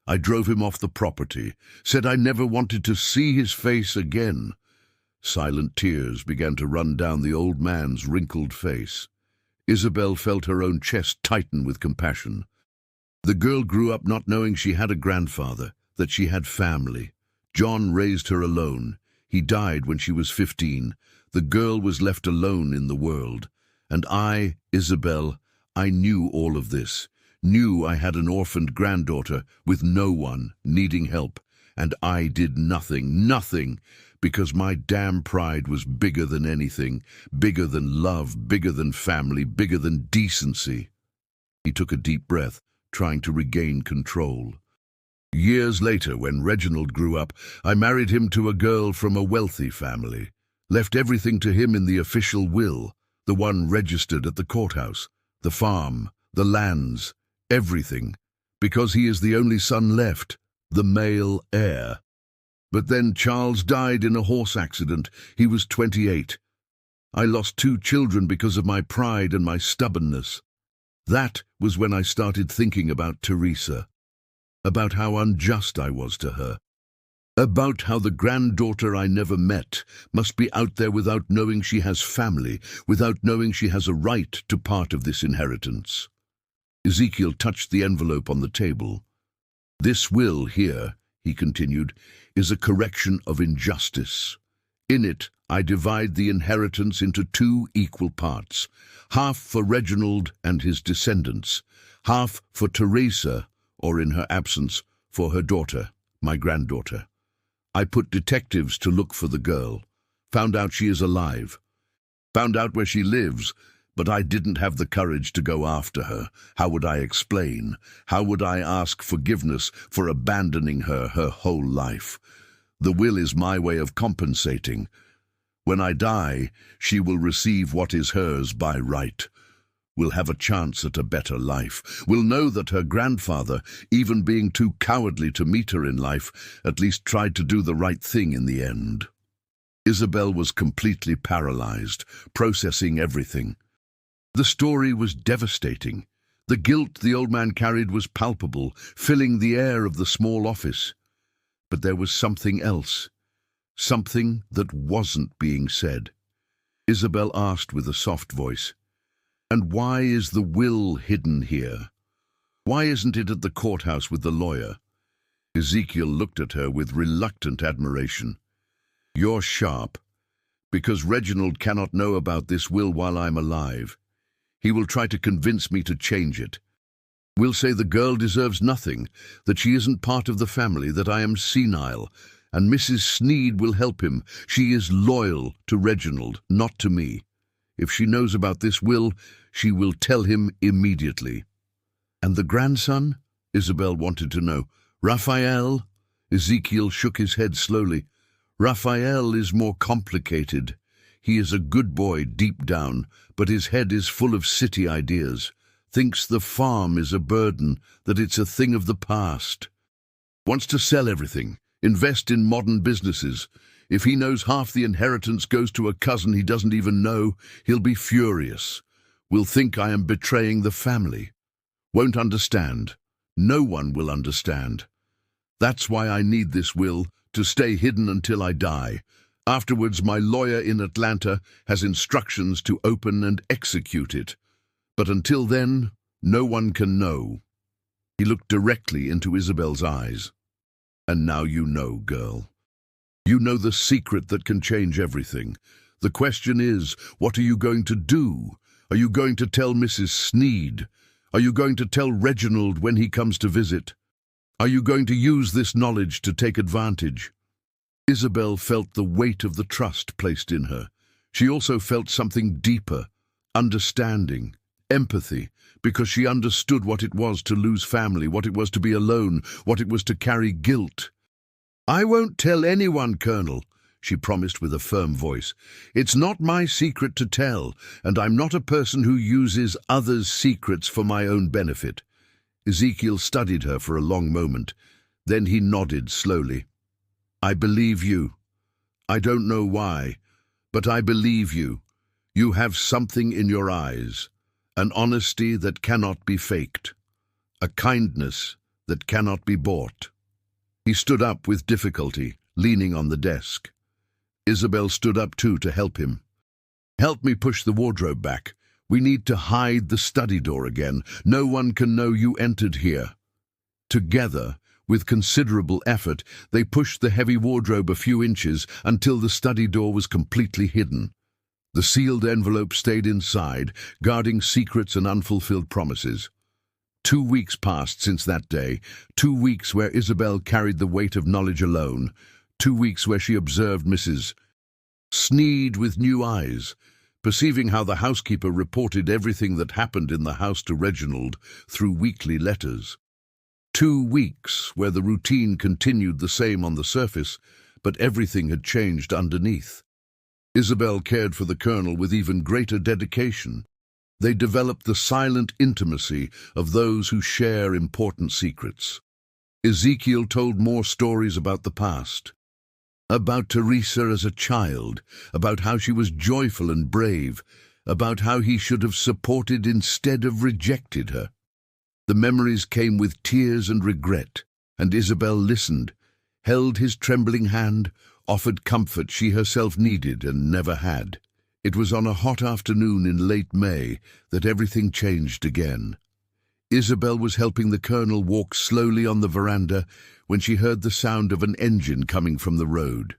I drove him off the property, said I never wanted to see his face again. Silent tears began to run down the old man's wrinkled face. Isabel felt her own chest tighten with compassion. The girl grew up not knowing she had a grandfather, that she had family. John raised her alone. He died when she was 15. The girl was left alone in the world. And I, Isabel, I knew all of this. Knew I had an orphaned granddaughter with no one, needing help. And I did nothing, because my damn pride was bigger than anything, bigger than love, bigger than family, bigger than decency. He took a deep breath, trying to regain control. Years later, when Reginald grew up, I married him to a girl from a wealthy family. Left everything to him in the official will, the one registered at the courthouse, the farm, the lands, everything, because he is the only son left, the male heir. But then Charles died in a horse accident. He was 28. I lost 2 children because of my pride and my stubbornness. That was when I started thinking about Teresa. About how unjust I was to her. About how the granddaughter I never met must be out there without knowing she has family, without knowing she has a right to part of this inheritance. Ezekiel touched the envelope on the table. This will here, he continued, is a correction of injustice. In it, I divide the inheritance into two equal parts, half for Reginald and his descendants, half for Teresa, or in her absence, for her daughter, my granddaughter. I put detectives to look for the girl, found out she is alive, found out where she lives, but I didn't have the courage to go after her. How would I explain? How would I ask forgiveness for abandoning her whole life? The will is my way of compensating. When I die, she will receive what is hers by right. Will have a chance at a better life. Will know that her grandfather, even being too cowardly to meet her in life, at least tried to do the right thing in the end. Isabel was completely paralyzed, processing everything. The story was devastating. The guilt the old man carried was palpable, filling the air of the small office. But there was something else, something that wasn't being said. Isabel asked with a soft voice, "And why is the will hidden here? Why isn't it at the courthouse with the lawyer?" Ezekiel looked at her with reluctant admiration. "You're sharp, because Reginald cannot know about this will while I'm alive. He will try to convince me to change it. We'll say the girl deserves nothing, that she isn't part of the family, that I am senile, and Mrs. Sneed will help him. She is loyal to Reginald, not to me. If she knows about this will, she will tell him immediately." "And the grandson?" Isabel wanted to know. "Raphael?" Ezekiel shook his head slowly. "Raphael is more complicated. He is a good boy deep down, but his head is full of city ideas. Thinks the farm is a burden, that it's a thing of the past. Wants to sell everything, invest in modern businesses. If he knows half the inheritance goes to a cousin he doesn't even know, he'll be furious. Will think I am betraying the family. Won't understand. No one will understand. That's why I need this will, to stay hidden until I die. Afterwards, my lawyer in Atlanta has instructions to open and execute it. But until then, no one can know." He looked directly into Isabel's eyes. "And now you know, girl. You know the secret that can change everything. The question is, what are you going to do? Are you going to tell Mrs. Sneed? Are you going to tell Reginald when he comes to visit? Are you going to use this knowledge to take advantage?" Isabel felt the weight of the trust placed in her. She also felt something deeper, understanding, empathy, because she understood what it was to lose family, what it was to be alone, what it was to carry guilt. "I won't tell anyone, Colonel," she promised with a firm voice. "It's not my secret to tell, and I'm not a person who uses others' secrets for my own benefit." Ezekiel studied her for a long moment. Then he nodded slowly. "I believe you. I don't know why, but I believe you. You have something in your eyes, an honesty that cannot be faked, a kindness that cannot be bought." He stood up with difficulty, leaning on the desk. Isabel stood up too to help him. "Help me push the wardrobe back. We need to hide the study door again. No one can know you entered here." Together, with considerable effort, they pushed the heavy wardrobe a few inches until the study door was completely hidden. The sealed envelope stayed inside, guarding secrets and unfulfilled promises. 2 weeks passed since that day, 2 weeks where Isabel carried the weight of knowledge alone, 2 weeks where she observed Mrs. Sneed with new eyes, perceiving how the housekeeper reported everything that happened in the house to Reginald through weekly letters. 2 weeks where the routine continued the same on the surface, but everything had changed underneath. Isabel cared for the Colonel with even greater dedication. They developed the silent intimacy of those who share important secrets. Ezekiel told more stories about the past, about Teresa as a child, about how she was joyful and brave, about how he should have supported instead of rejected her. The memories came with tears and regret, and Isabel listened, held his trembling hand, offered comfort she herself needed and never had. It was on a hot afternoon in late May that everything changed again. Isabel was helping the Colonel walk slowly on the veranda when she heard the sound of an engine coming from the road.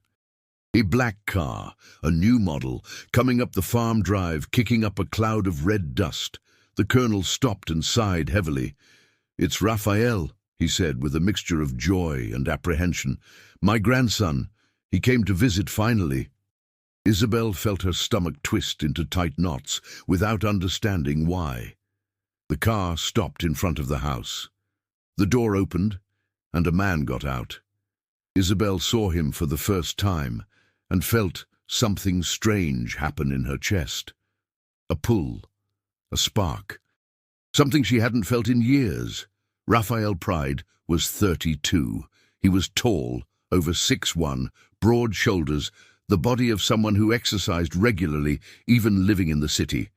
A black car, a new model, coming up the farm drive, kicking up a cloud of red dust. The colonel stopped and sighed heavily. "It's Raphael," he said with a mixture of joy and apprehension. "My grandson. He came to visit finally." Isabel felt her stomach twist into tight knots without understanding why. The car stopped in front of the house. The door opened, and a man got out. Isabel saw him for the first time and felt something strange happen in her chest. A pull, a spark, something she hadn't felt in years. Raphael Pride was 32. He was tall, over 6'1", broad shoulders, the body of someone who exercised regularly, even living in the city.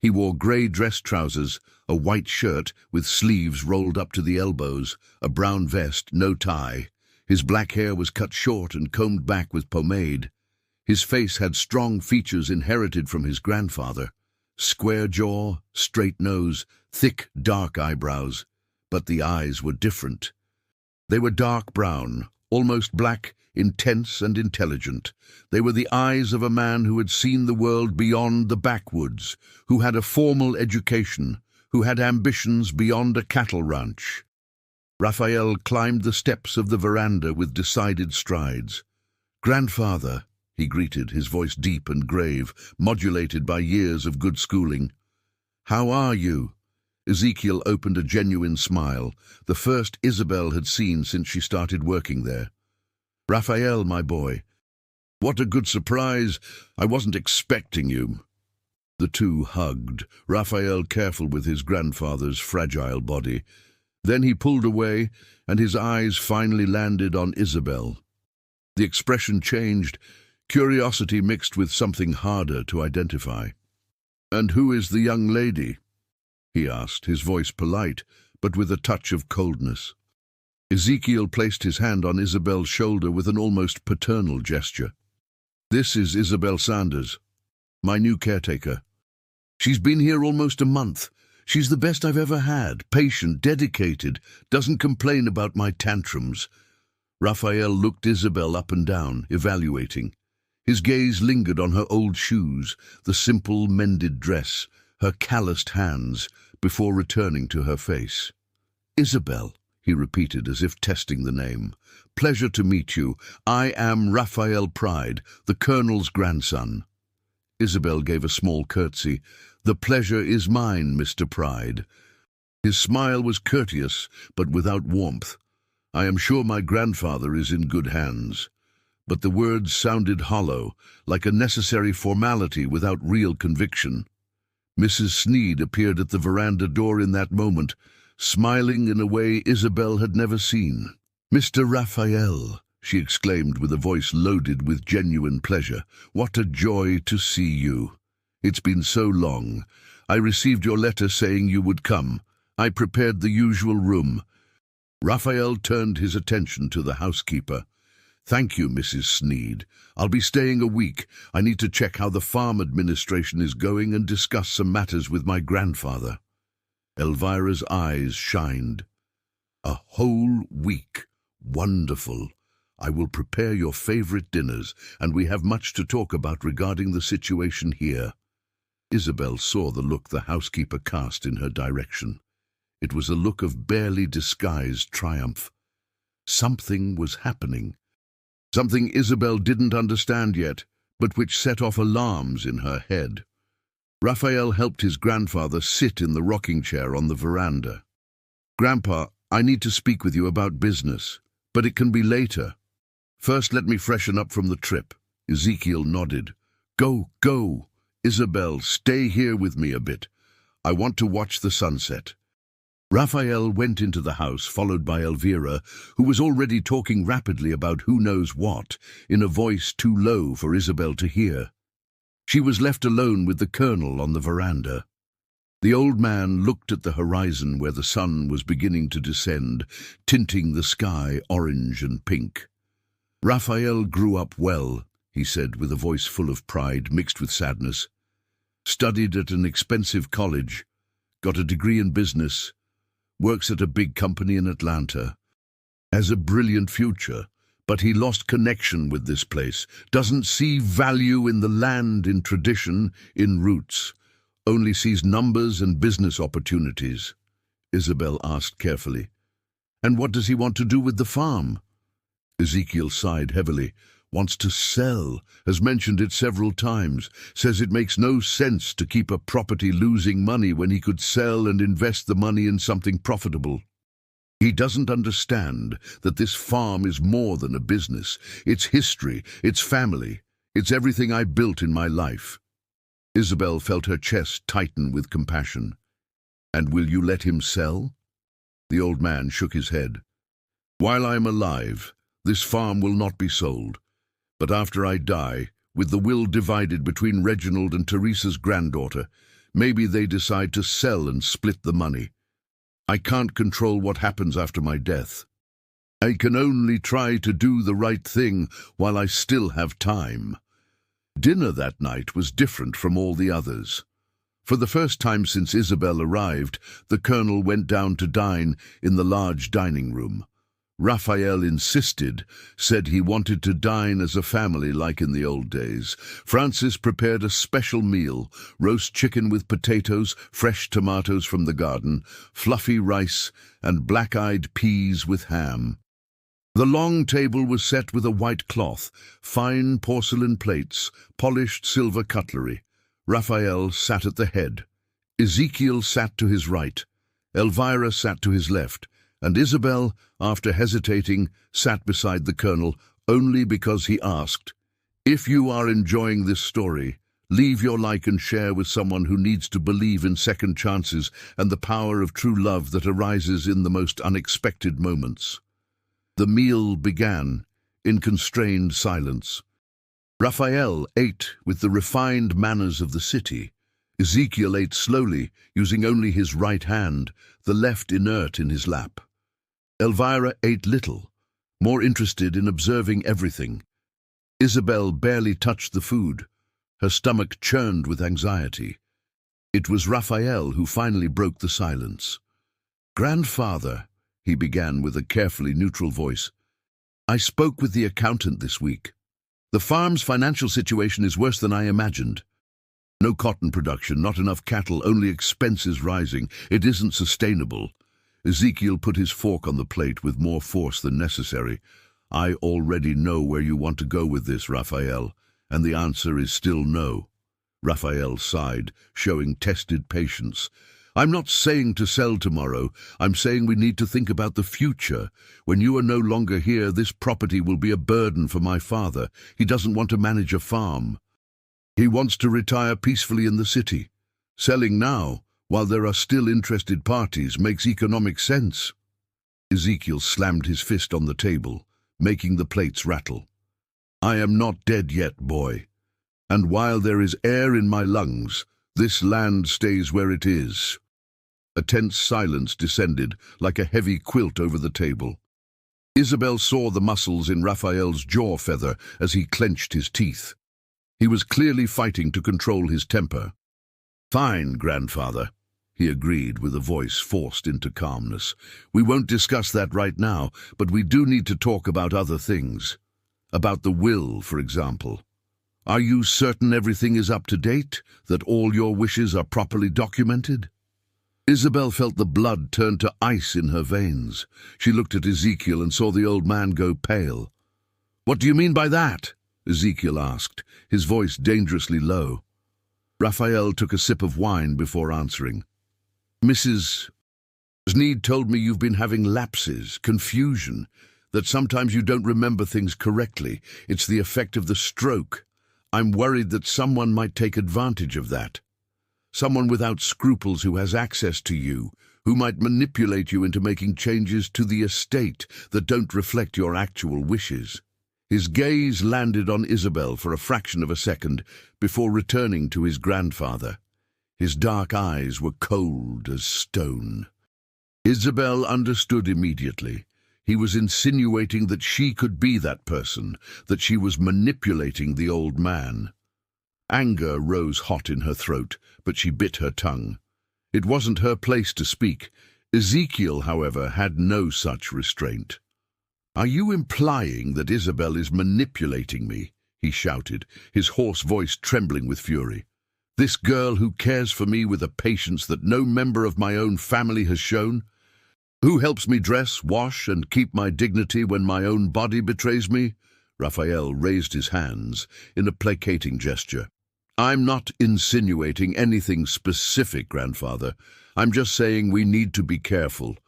He wore grey dress trousers, a white shirt with sleeves rolled up to the elbows, a brown vest, no tie. His black hair was cut short and combed back with pomade. His face had strong features inherited from his grandfather. Square jaw, straight nose, thick, dark eyebrows. But the eyes were different. They were dark brown, almost black, intense and intelligent. They were the eyes of a man who had seen the world beyond the backwoods, who had a formal education, who had ambitions beyond a cattle ranch. Raphael climbed the steps of the veranda with decided strides. "Grandfather," he greeted, his voice deep and grave, modulated by years of good schooling. "How are you?" Ezekiel opened a genuine smile, the first Isabel had seen since she started working there. "Raphael, my boy. What a good surprise. I wasn't expecting you." The two hugged, Raphael careful with his grandfather's fragile body. Then he pulled away, and his eyes finally landed on Isabel. The expression changed, curiosity mixed with something harder to identify. "And who is the young lady?" he asked, his voice polite, but with a touch of coldness. Ezekiel placed his hand on Isabel's shoulder with an almost paternal gesture. "This is Isabel Sanders, my new caretaker. She's been here almost a month. She's the best I've ever had, patient, dedicated, doesn't complain about my tantrums." Raphael looked Isabel up and down, evaluating. His gaze lingered on her old shoes, the simple mended dress, her calloused hands, before returning to her face. "Isabel," he repeated as if testing the name. "Pleasure to meet you. I am Raphael Pride, the colonel's grandson." Isabel gave a small curtsy. "The pleasure is mine, Mr. Pride." His smile was courteous, but without warmth. "I am sure my grandfather is in good hands." But the words sounded hollow, like a necessary formality without real conviction. Mrs. Sneed appeared at the veranda door in that moment, smiling in a way Isabel had never seen. "Mr. Raphael," she exclaimed with a voice loaded with genuine pleasure, "what a joy to see you. It's been so long. I received your letter saying you would come. I prepared the usual room." Raphael turned his attention to the housekeeper. "Thank you, Mrs. Sneed. I'll be staying a week. I need to check how the farm administration is going and discuss some matters with my grandfather." Elvira's eyes shined. "A whole week. Wonderful. I will prepare your favorite dinners, and we have much to talk about regarding the situation here." Isabel saw the look the housekeeper cast in her direction. It was a look of barely disguised triumph. Something was happening. Something Isabel didn't understand yet, but which set off alarms in her head. Raphael helped his grandfather sit in the rocking chair on the veranda. "Grandpa, I need to speak with you about business, but it can be later. First, let me freshen up from the trip." Ezekiel nodded. Go. Isabel, stay here with me a bit. I want to watch the sunset." Raphael went into the house, followed by Elvira, who was already talking rapidly about who knows what, in a voice too low for Isabel to hear. She was left alone with the colonel on the veranda. The old man looked at the horizon where the sun was beginning to descend, tinting the sky orange and pink. "Raphael grew up well," he said with a voice full of pride mixed with sadness. "Studied at an expensive college, got a degree in business, works at a big company in Atlanta, has a brilliant future, But he lost connection with this place, doesn't see value in the land, in tradition, in roots, only sees numbers and business opportunities. Isabel asked carefully. And what does he want to do with the farm? Ezekiel sighed heavily. Wants to sell, has mentioned it several times, says it makes no sense to keep a property losing money when he could sell and invest the money in something profitable. He doesn't understand that this farm is more than a business. It's history, it's family, it's everything I built in my life. Isabel felt her chest tighten with compassion. And will you let him sell? The old man shook his head. While I'm alive, this farm will not be sold. But after I die, with the will divided between Reginald and Teresa's granddaughter, maybe they decide to sell and split the money. I can't control what happens after my death. I can only try to do the right thing while I still have time. Dinner that night was different from all the others. For the first time since Isabel arrived, the colonel went down to dine in the large dining room. Raphael insisted, said he wanted to dine as a family like in the old days. Francis prepared a special meal, roast chicken with potatoes, fresh tomatoes from the garden, fluffy rice, and black-eyed peas with ham. The long table was set with a white cloth, fine porcelain plates, polished silver cutlery. Raphael sat at the head. Ezekiel sat to his right. Elvira sat to his left. And Isabel, after hesitating, sat beside the colonel only because he asked, "If you are enjoying this story, leave your like and share with someone who needs to believe in second chances and the power of true love that arises in the most unexpected moments." The meal began in constrained silence. Raphael ate with the refined manners of the city. Ezekiel ate slowly, using only his right hand, the left inert in his lap. Elvira ate little, more interested in observing everything. Isabel barely touched the food. Her stomach churned with anxiety. It was Raphael who finally broke the silence. "Grandfather," he began with a carefully neutral voice, "I spoke with the accountant this week. The farm's financial situation is worse than I imagined. No cotton production, not enough cattle, only expenses rising. It isn't sustainable." Ezekiel put his fork on the plate with more force than necessary. "I already know where you want to go with this, Raphael, and the answer is still no." Raphael sighed, showing tested patience. "I'm not saying to sell tomorrow. I'm saying we need to think about the future. When you are no longer here, this property will be a burden for my father. He doesn't want to manage a farm. He wants to retire peacefully in the city. Selling now, while there are still interested parties, makes economic sense." Ezekiel slammed his fist on the table, making the plates rattle. "I am not dead yet, boy. And while there is air in my lungs, this land stays where it is." A tense silence descended, like a heavy quilt over the table. Isabel saw the muscles in Raphael's jaw feather as he clenched his teeth. He was clearly fighting to control his temper. "Fine, grandfather," he agreed with a voice forced into calmness. "We won't discuss that right now, but we do need to talk about other things. About the will, for example. Are you certain everything is up to date, that all your wishes are properly documented?" Isabel felt the blood turn to ice in her veins. She looked at Ezekiel and saw the old man go pale. "What do you mean by that?" Ezekiel asked, his voice dangerously low. Raphael took a sip of wine before answering. "Mrs. Sneed told me you've been having lapses, confusion, that sometimes you don't remember things correctly. It's the effect of the stroke. I'm worried that someone might take advantage of that. Someone without scruples who has access to you, who might manipulate you into making changes to the estate that don't reflect your actual wishes." His gaze landed on Isabel for a fraction of a second before returning to his grandfather. His dark eyes were cold as stone. Isabel understood immediately. He was insinuating that she could be that person, that she was manipulating the old man. Anger rose hot in her throat, but she bit her tongue. It wasn't her place to speak. Ezekiel, however, had no such restraint. "Are you implying that Isabel is manipulating me?" he shouted, his hoarse voice trembling with fury. "This girl who cares for me with a patience that no member of my own family has shown? Who helps me dress, wash, and keep my dignity when my own body betrays me?" Raphael raised his hands in a placating gesture. "I'm not insinuating anything specific, grandfather. I'm just saying we need to be careful.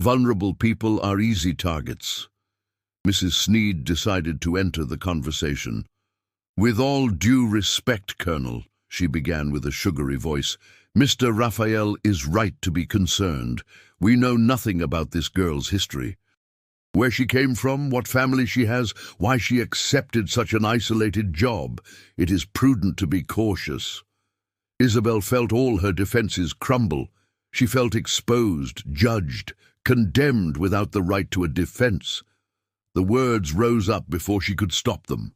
Vulnerable people are easy targets." Mrs. Sneed decided to enter the conversation. "With all due respect, Colonel," she began with a sugary voice, "Mr. Raphael is right to be concerned. We know nothing about this girl's history. Where she came from, what family she has, why she accepted such an isolated job. It is prudent to be cautious." Isabel felt all her defenses crumble. She felt exposed, judged, condemned without the right to a defense. The words rose up before she could stop them.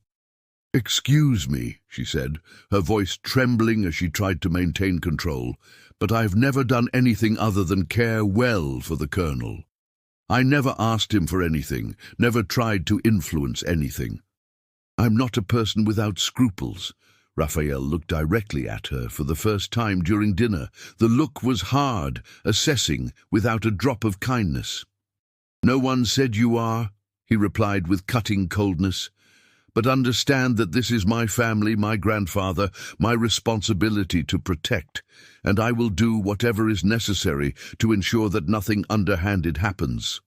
"Excuse me," she said, her voice trembling as she tried to maintain control, "but I've never done anything other than care well for the Colonel. I never asked him for anything, never tried to influence anything. I'm not a person without scruples." Raphael looked directly at her for the first time during dinner. The look was hard, assessing, without a drop of kindness. "No one said you are," he replied with cutting coldness. "But understand that this is my family, my grandfather, my responsibility to protect, and I will do whatever is necessary to ensure that nothing underhanded happens."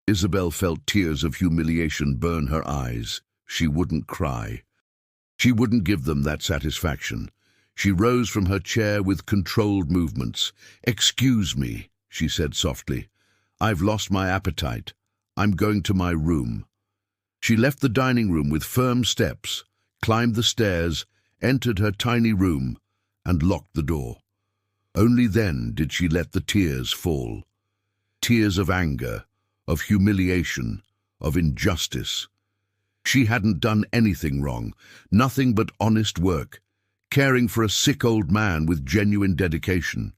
Isabel felt tears of humiliation burn her eyes. She wouldn't cry. She wouldn't give them that satisfaction. She rose from her chair with controlled movements. "Excuse me," she said softly. "I've lost my appetite. I'm going to my room." She left the dining room with firm steps, climbed the stairs, entered her tiny room, and locked the door. Only then did she let the tears fall. Tears of anger, of humiliation, of injustice. She hadn't done anything wrong, nothing but honest work, caring for a sick old man with genuine dedication.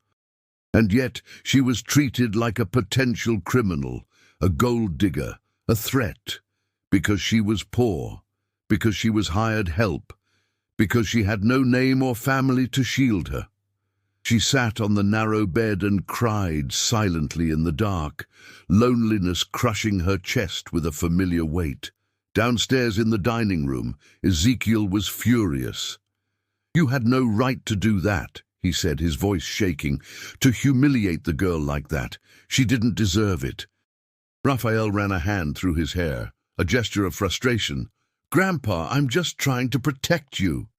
And yet she was treated like a potential criminal, a gold digger, a threat, because she was poor, because she was hired help, because she had no name or family to shield her. She sat on the narrow bed and cried silently in the dark, loneliness crushing her chest with a familiar weight. Downstairs in the dining room, Ezekiel was furious. "You had no right to do that," he said, his voice shaking, "to humiliate the girl like that. She didn't deserve it." Raphael ran a hand through his hair, a gesture of frustration. "Grandpa, I'm just trying to protect you."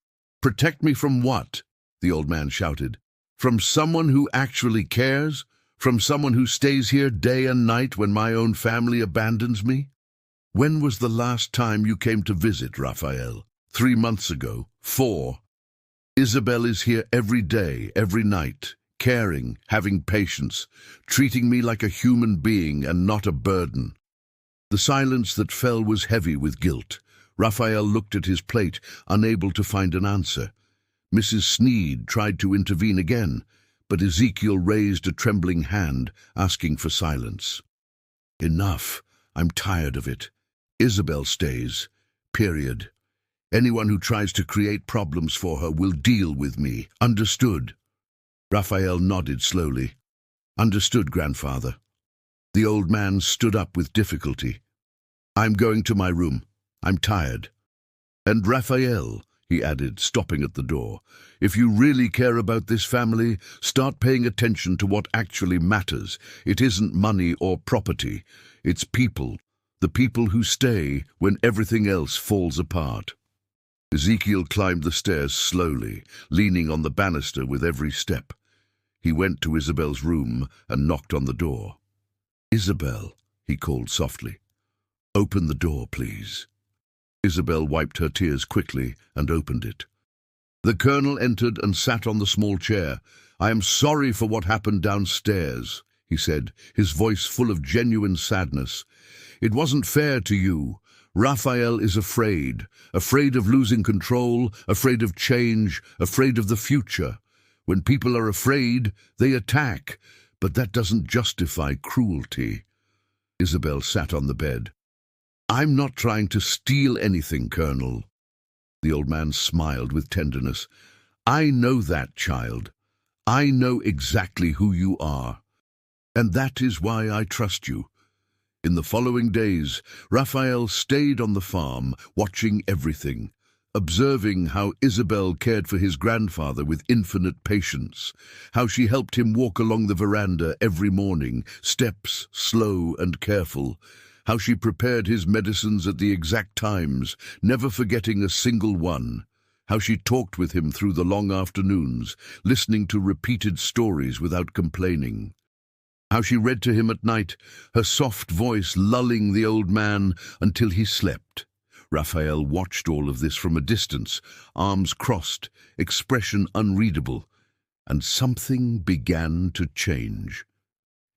"Protect me from what?" the old man shouted. "From someone who actually cares? From someone who stays here day and night when my own family abandons me? When was the last time you came to visit, Raphael? 3 months ago? 4? Isabel is here every day, every night, caring, having patience, treating me like a human being and not a burden." The silence that fell was heavy with guilt. Raphael looked at his plate, unable to find an answer. Mrs. Sneed tried to intervene again, but Ezekiel raised a trembling hand, asking for silence. "Enough. I'm tired of it. Isabel stays. Period. Anyone who tries to create problems for her will deal with me. Understood?" Raphael nodded slowly. "Understood, grandfather." The old man stood up with difficulty. "I'm going to my room. I'm tired. And Raphael," he added, stopping at the door, "if you really care about this family, start paying attention to what actually matters. It isn't money or property. It's people. The people who stay when everything else falls apart." Ezekiel climbed the stairs slowly, leaning on the banister with every step. He went to Isabel's room and knocked on the door. "Isabel," he called softly. "Open the door, please." Isabel wiped her tears quickly and opened it. The colonel entered and sat on the small chair. "I am sorry for what happened downstairs," he said, his voice full of genuine sadness. "It wasn't fair to you. Raphael is afraid of losing control, afraid of change, afraid of the future. When people are afraid, they attack, but that doesn't justify cruelty." Isabel sat on the bed. I'm not trying to steal anything, Colonel. The old man smiled with tenderness. I know that, child. I know exactly who you are. And that is why I trust you. In the following days, Raphael stayed on the farm, watching everything, observing how Isabel cared for his grandfather with infinite patience, how she helped him walk along the veranda every morning, steps slow and careful, how she prepared his medicines at the exact times, never forgetting a single one, how she talked with him through the long afternoons, listening to repeated stories without complaining, how she read to him at night, her soft voice lulling the old man until he slept. Raphael watched all of this from a distance, arms crossed, expression unreadable, and something began to change.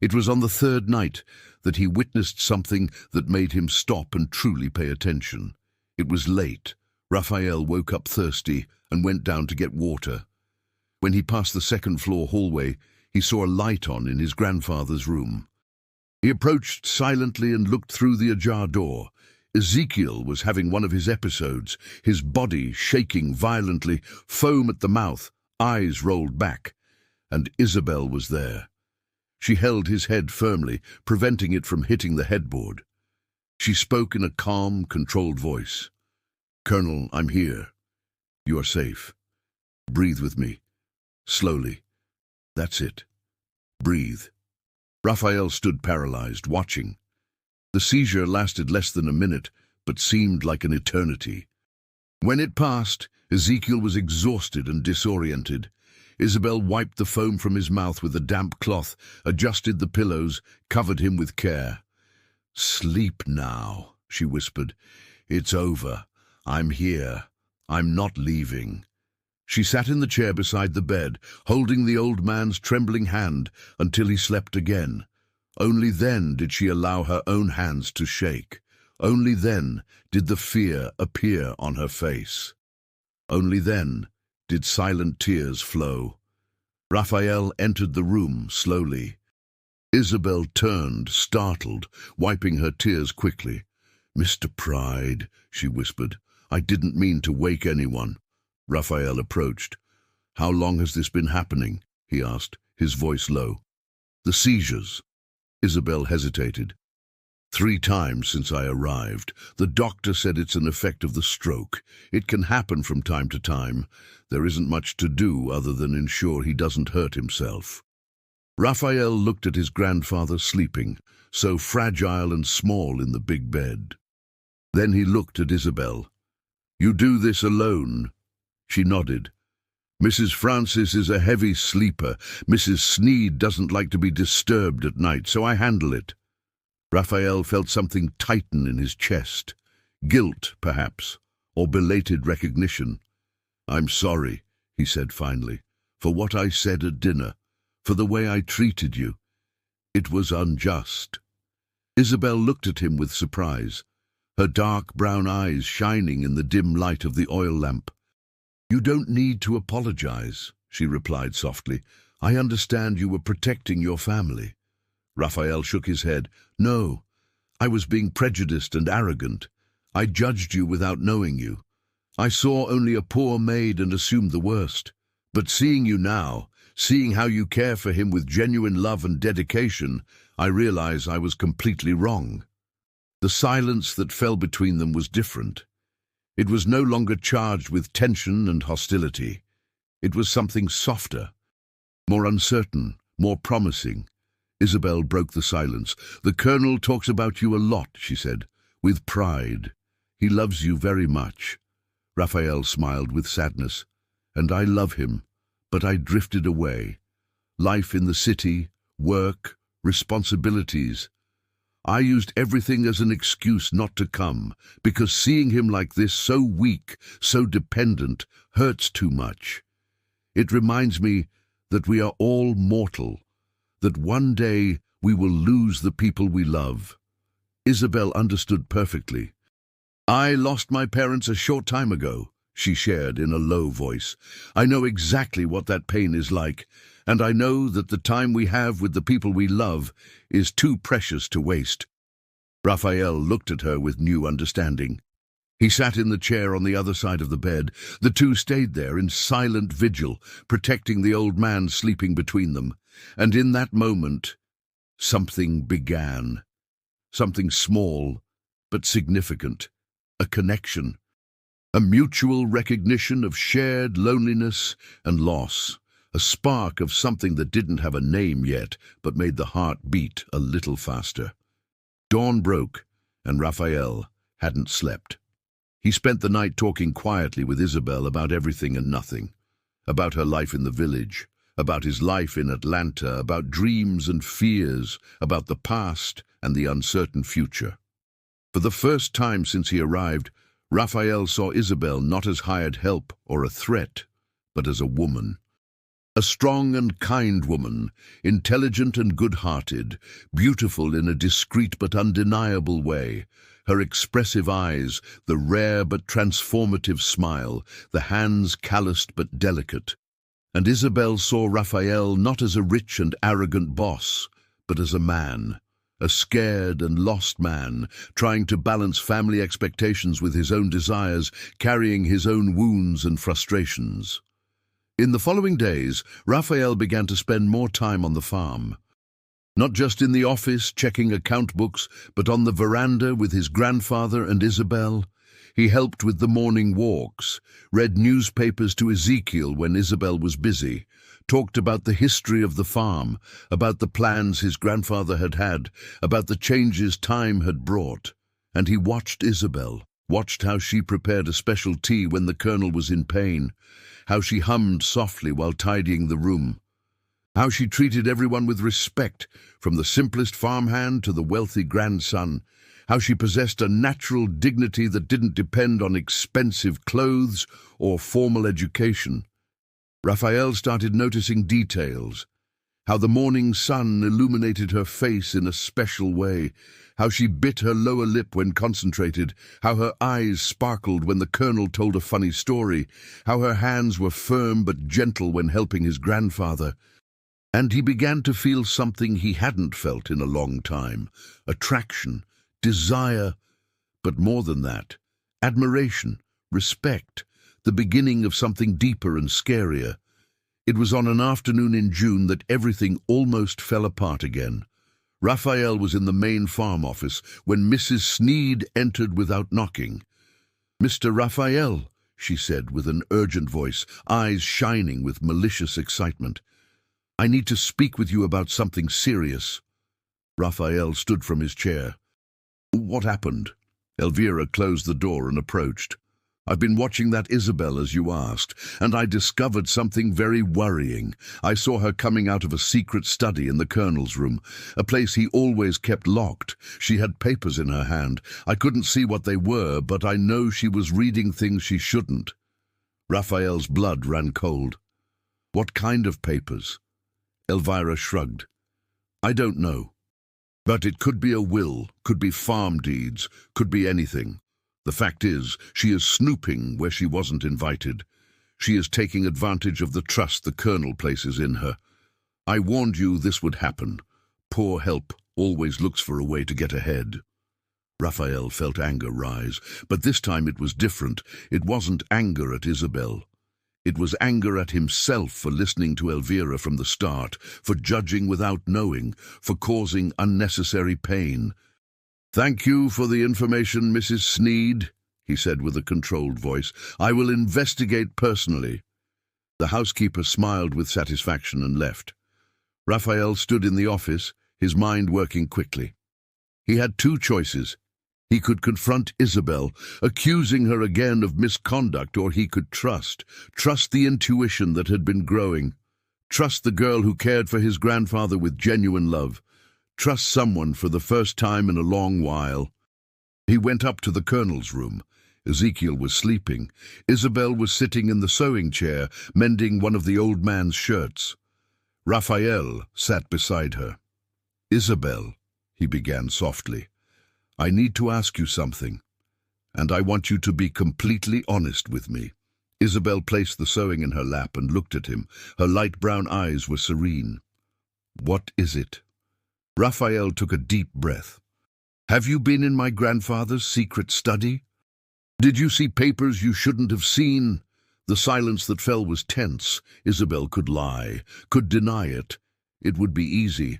It was on the third night that he witnessed something that made him stop and truly pay attention. It was late. Raphael woke up thirsty and went down to get water. When he passed the second-floor hallway, he saw a light on in his grandfather's room. He approached silently and looked through the ajar door. Ezekiel was having one of his episodes, his body shaking violently, foam at the mouth, eyes rolled back, and Isabel was there. She held his head firmly, preventing it from hitting the headboard. She spoke in a calm, controlled voice. "Colonel, I'm here. You are safe. Breathe with me. Slowly. That's it. Breathe." Raphael stood paralyzed, watching. The seizure lasted less than a minute, but seemed like an eternity. When it passed, Ezekiel was exhausted and disoriented. Isabel wiped the foam from his mouth with a damp cloth, adjusted the pillows, covered him with care. "Sleep now," she whispered. "It's over. I'm here. I'm not leaving." She sat in the chair beside the bed, holding the old man's trembling hand until he slept again. Only then did she allow her own hands to shake. Only then did the fear appear on her face. Only then did silent tears flow. Raphael entered the room slowly. Isabel turned, startled, wiping her tears quickly. "Mr. Pride," she whispered, "I didn't mean to wake anyone." Raphael approached. "How long has this been happening?" he asked, his voice low. "The seizures." Isabel hesitated. "3 times since I arrived. The doctor said it's an effect of the stroke. It can happen from time to time. There isn't much to do other than ensure he doesn't hurt himself." Raphael looked at his grandfather sleeping, so fragile and small in the big bed. Then he looked at Isabel. "You do this alone?" She nodded. "Mrs. Francis is a heavy sleeper. Mrs. Sneed doesn't like to be disturbed at night, so I handle it." Raphael felt something tighten in his chest. Guilt, perhaps, or belated recognition. "I'm sorry," he said finally, "for what I said at dinner, for the way I treated you. It was unjust." Isabel looked at him with surprise, her dark brown eyes shining in the dim light of the oil lamp. "You don't need to apologize," she replied softly. "I understand you were protecting your family." Raphael shook his head. "No, I was being prejudiced and arrogant. I judged you without knowing you. I saw only a poor maid and assumed the worst. But seeing you now, seeing how you care for him with genuine love and dedication, I realize I was completely wrong." The silence that fell between them was different. It was no longer charged with tension and hostility. It was something softer, more uncertain, more promising. Isabel broke the silence. "The Colonel talks about you a lot," she said, "with pride. He loves you very much." Raphael smiled with sadness. "And I love him, but I drifted away. Life in the city, work, responsibilities. I used everything as an excuse not to come, because seeing him like this, so weak, so dependent, hurts too much. It reminds me that we are all mortal, that one day we will lose the people we love." Isabel understood perfectly. "I lost my parents a short time ago," she shared in a low voice. "I know exactly what that pain is like, and I know that the time we have with the people we love is too precious to waste." Raphael looked at her with new understanding. He sat in the chair on the other side of the bed. The two stayed there in silent vigil, protecting the old man sleeping between them. And in that moment, something began. Something small, but significant. A connection. A mutual recognition of shared loneliness and loss. A spark of something that didn't have a name yet, but made the heart beat a little faster. Dawn broke, and Raphael hadn't slept. He spent the night talking quietly with Isabel about everything and nothing. About her life in the village, about his life in Atlanta, about dreams and fears, about the past and the uncertain future. For the first time since he arrived, Raphael saw Isabel not as hired help or a threat, but as a woman. A strong and kind woman, intelligent and good-hearted, beautiful in a discreet but undeniable way. Her expressive eyes, the rare but transformative smile, the hands calloused but delicate. And Isabel saw Raphael not as a rich and arrogant boss, but as a man, a scared and lost man, trying to balance family expectations with his own desires, carrying his own wounds and frustrations. In the following days, Raphael began to spend more time on the farm. Not just in the office checking account books, but on the veranda with his grandfather and Isabel. He helped with the morning walks, read newspapers to Ezekiel when Isabel was busy, talked about the history of the farm, about the plans his grandfather had had, about the changes time had brought. And he watched Isabel, watched how she prepared a special tea when the colonel was in pain, how she hummed softly while tidying the room, how she treated everyone with respect, from the simplest farmhand to the wealthy grandson, how she possessed a natural dignity that didn't depend on expensive clothes or formal education. Raphael started noticing details, how the morning sun illuminated her face in a special way, how she bit her lower lip when concentrated, how her eyes sparkled when the colonel told a funny story, how her hands were firm but gentle when helping his grandfather. And he began to feel something he hadn't felt in a long time, attraction, desire, but more than that, admiration, respect, the beginning of something deeper and scarier. It was on an afternoon in June that everything almost fell apart again. Raphael was in the main farm office when Mrs. Sneed entered without knocking. "Mr. Raphael," she said with an urgent voice, eyes shining with malicious excitement. "I need to speak with you about something serious." Raphael stood from his chair. "What happened?" Elvira closed the door and approached. "I've been watching that Isabel as you asked, and I discovered something very worrying. I saw her coming out of a secret study in the colonel's room, a place he always kept locked. She had papers in her hand. I couldn't see what they were, but I know she was reading things she shouldn't." Raphael's blood ran cold. "What kind of papers?" Elvira shrugged. "I don't know. But it could be a will, could be farm deeds, could be anything. The fact is, she is snooping where she wasn't invited. She is taking advantage of the trust the colonel places in her. I warned you this would happen. Poor help always looks for a way to get ahead." Raphael felt anger rise, but this time it was different. It wasn't anger at Isabel. It was anger at himself for listening to Elvira from the start, for judging without knowing, for causing unnecessary pain. "Thank you for the information, Mrs. Sneed," he said with a controlled voice. "I will investigate personally." The housekeeper smiled with satisfaction and left. Raphael stood in the office, his mind working quickly. He had two choices. He could confront Isabel, accusing her again of misconduct, or he could trust the intuition that had been growing, trust the girl who cared for his grandfather with genuine love, trust someone for the first time in a long while. He went up to the colonel's room. Ezekiel was sleeping. Isabel was sitting in the sewing chair, mending one of the old man's shirts. Raphael sat beside her. "Isabel," he began softly, "I need to ask you something, and I want you to be completely honest with me." Isabel placed the sewing in her lap and looked at him. Her light brown eyes were serene. "What is it?" Raphael took a deep breath. Have you been in my grandfather's secret study? Did you see papers you shouldn't have seen? The silence that fell was tense. Isabel could lie, could deny it. It would be easy.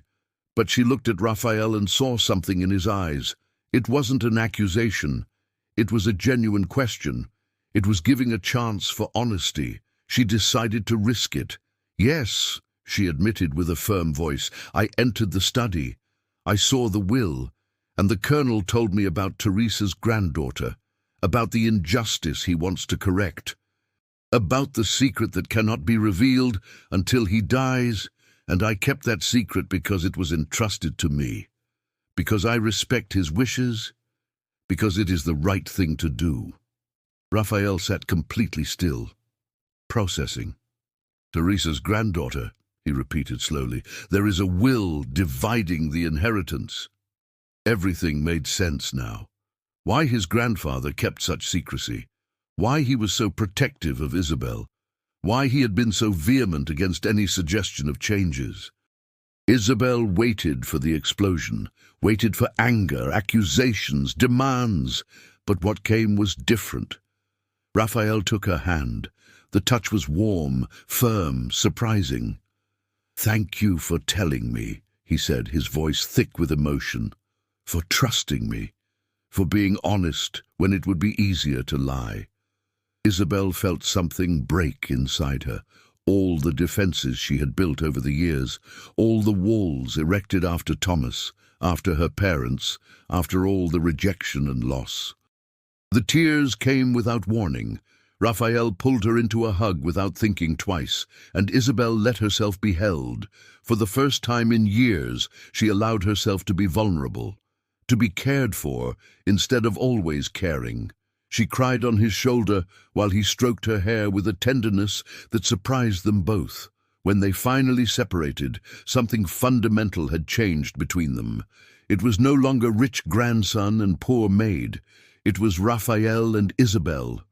But she looked at Raphael and saw something in his eyes. It wasn't an accusation. It was a genuine question. It was giving a chance for honesty. She decided to risk it. Yes, she admitted with a firm voice, I entered the study. I saw the will, and the colonel told me about Teresa's granddaughter, about the injustice he wants to correct, about the secret that cannot be revealed until he dies, and I kept that secret because it was entrusted to me, because I respect his wishes, because it is the right thing to do. Raphael sat completely still, processing. Teresa's granddaughter, he repeated slowly. There is a will dividing the inheritance. Everything made sense now. Why his grandfather kept such secrecy. Why he was so protective of Isabel. Why he had been so vehement against any suggestion of changes. Isabel waited for the explosion, waited for anger, accusations, demands. But what came was different. Raphael took her hand. The touch was warm, firm, surprising. Thank you for telling me, he said, his voice thick with emotion, for trusting me, for being honest when it would be easier to lie. Isabel felt something break inside her, all the defenses she had built over the years, all the walls erected after Thomas, after her parents, after all the rejection and loss. The tears came without warning. Raphael pulled her into a hug without thinking twice, and Isabel let herself be held. For the first time in years, she allowed herself to be vulnerable, to be cared for instead of always caring. She cried on his shoulder while he stroked her hair with a tenderness that surprised them both. When they finally separated, something fundamental had changed between them. It was no longer rich grandson and poor maid. It was Raphael and Isabel.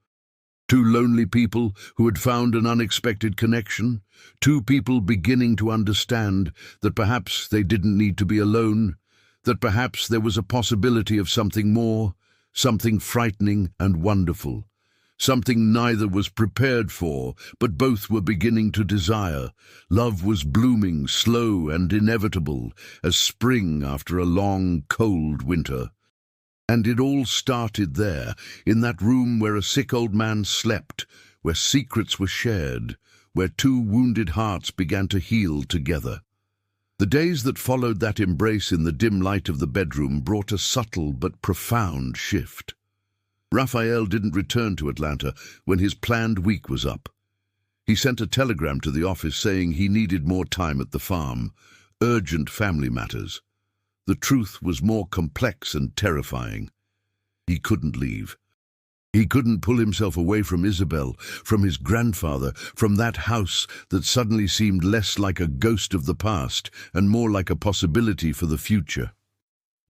Two lonely people who had found an unexpected connection. Two people beginning to understand that perhaps they didn't need to be alone, that perhaps there was a possibility of something more, something frightening and wonderful, something neither was prepared for, but both were beginning to desire. Love was blooming, slow and inevitable, as spring after a long, cold winter. And it all started there, in that room where a sick old man slept, where secrets were shared, where two wounded hearts began to heal together. The days that followed that embrace in the dim light of the bedroom brought a subtle but profound shift. Raphael didn't return to Atlanta when his planned week was up. He sent a telegram to the office saying he needed more time at the farm, urgent family matters. The truth was more complex and terrifying. He couldn't leave. He couldn't pull himself away from Isabel, from his grandfather, from that house that suddenly seemed less like a ghost of the past and more like a possibility for the future.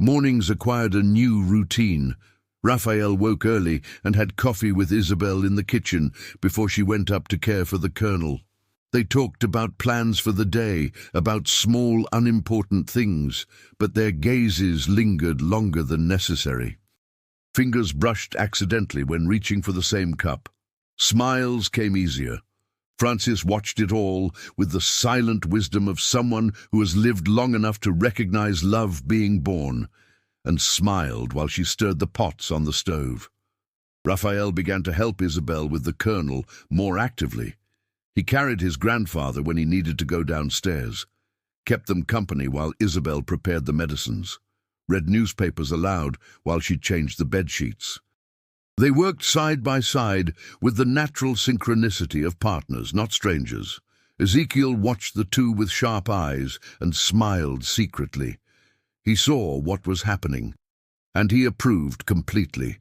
Mornings acquired a new routine. Raphael woke early and had coffee with Isabel in the kitchen before she went up to care for the colonel. They talked about plans for the day, about small, unimportant things, but their gazes lingered longer than necessary. Fingers brushed accidentally when reaching for the same cup. Smiles came easier. Francis watched it all with the silent wisdom of someone who has lived long enough to recognize love being born, and smiled while she stirred the pots on the stove. Raphael began to help Isabel with the colonel more actively. He carried his grandfather when he needed to go downstairs, kept them company while Isabel prepared the medicines, read newspapers aloud while she changed the bedsheets. They worked side by side with the natural synchronicity of partners, not strangers. Ezekiel watched the two with sharp eyes and smiled secretly. He saw what was happening, and he approved completely.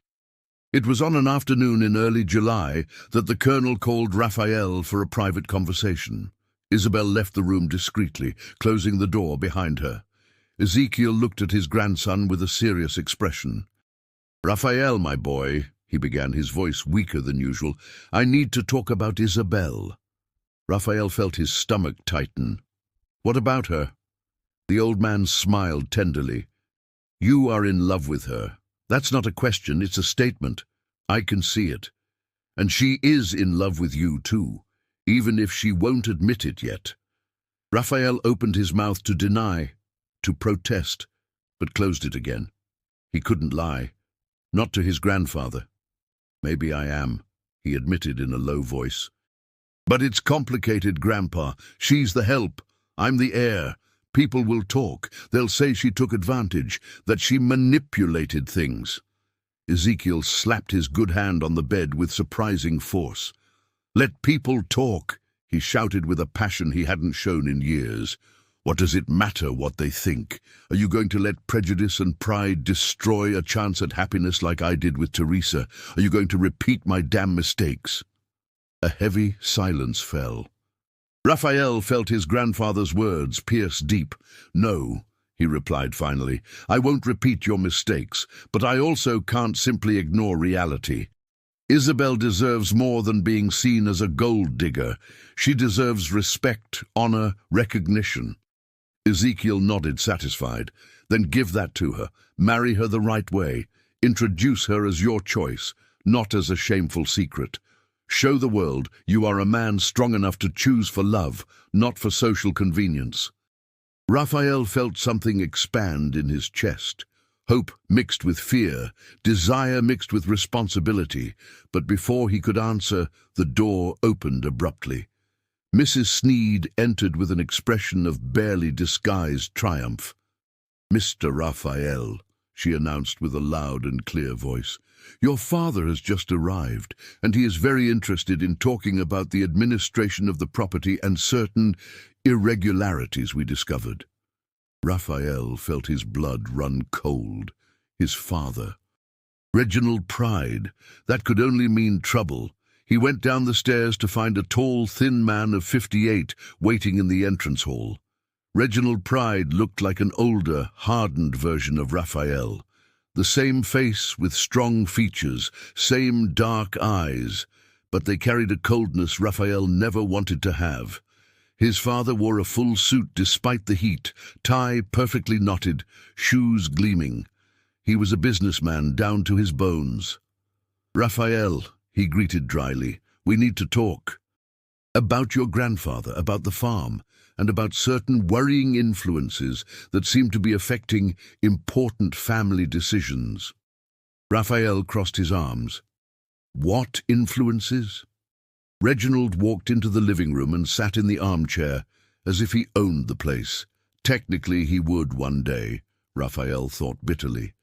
It was on an afternoon in early July that the colonel called Raphael for a private conversation. Isabel left the room discreetly, closing the door behind her. Ezekiel looked at his grandson with a serious expression. "Raphael, my boy," he began, his voice weaker than usual, "I need to talk about Isabel." Raphael felt his stomach tighten. "What about her?" The old man smiled tenderly. You are in love with her. That's not a question, it's a statement. I can see it. And she is in love with you too, even if she won't admit it yet. Raphael opened his mouth to deny, to protest, but closed it again. He couldn't lie. Not to his grandfather. Maybe I am, he admitted in a low voice. But it's complicated, Grandpa. She's the help. I'm the heir. People will talk. They'll say she took advantage, that she manipulated things. Ezekiel slapped his good hand on the bed with surprising force. Let people talk, he shouted with a passion he hadn't shown in years. What does it matter what they think? Are you going to let prejudice and pride destroy a chance at happiness like I did with Teresa? Are you going to repeat my damn mistakes? A heavy silence fell. Raphael felt his grandfather's words pierce deep. No, he replied finally, I won't repeat your mistakes, but I also can't simply ignore reality. Isabel deserves more than being seen as a gold digger. She deserves respect, honor, recognition. Ezekiel nodded, satisfied. Then give that to her. Marry her the right way. Introduce her as your choice, not as a shameful secret. Show the world you are a man strong enough to choose for love, not for social convenience. Raphael felt something expand in his chest. Hope mixed with fear, desire mixed with responsibility. But before he could answer, the door opened abruptly. Mrs. Sneed entered with an expression of barely disguised triumph. Mr. Raphael, she announced with a loud and clear voice, your father has just arrived, and he is very interested in talking about the administration of the property and certain irregularities we discovered. Raphael felt his blood run cold. His father. Reginald Pride. That could only mean trouble. He went down the stairs to find a tall, thin man of 58 waiting in the entrance hall. Reginald Pride looked like an older, hardened version of Raphael. The same face with strong features, same dark eyes, but they carried a coldness Raphael never wanted to have. His father wore a full suit despite the heat, tie perfectly knotted, shoes gleaming. He was a businessman down to his bones. Raphael, he greeted dryly, we need to talk. About your grandfather, about the farm, and about certain worrying influences that seem to be affecting important family decisions. Raphael crossed his arms. What influences? Reginald walked into the living room and sat in the armchair, as if he owned the place. Technically he would one day, Raphael thought bitterly.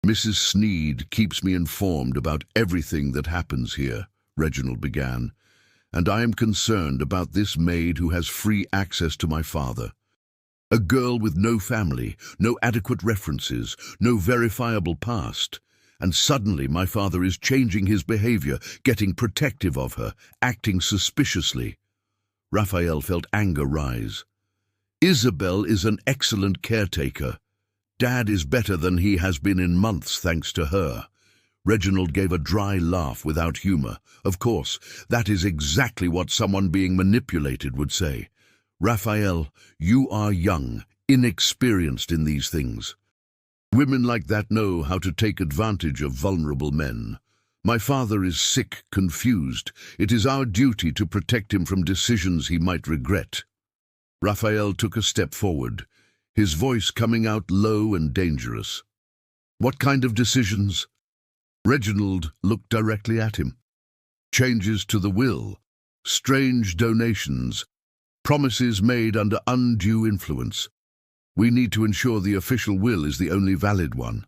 Mrs. Sneed keeps me informed about everything that happens here, Reginald began, and I am concerned about this maid who has free access to my father. A girl with no family, no adequate references, no verifiable past. And suddenly my father is changing his behavior, getting protective of her, acting suspiciously. Raphael felt anger rise. Isabel is an excellent caretaker. Dad is better than he has been in months thanks to her. Reginald gave a dry laugh without humor. Of course, that is exactly what someone being manipulated would say. Raphael, you are young, inexperienced in these things. Women like that know how to take advantage of vulnerable men. My father is sick, confused. It is our duty to protect him from decisions he might regret. Raphael took a step forward, his voice coming out low and dangerous. What kind of decisions? Reginald looked directly at him. Changes to the will, strange donations, promises made under undue influence. We need to ensure the official will is the only valid one.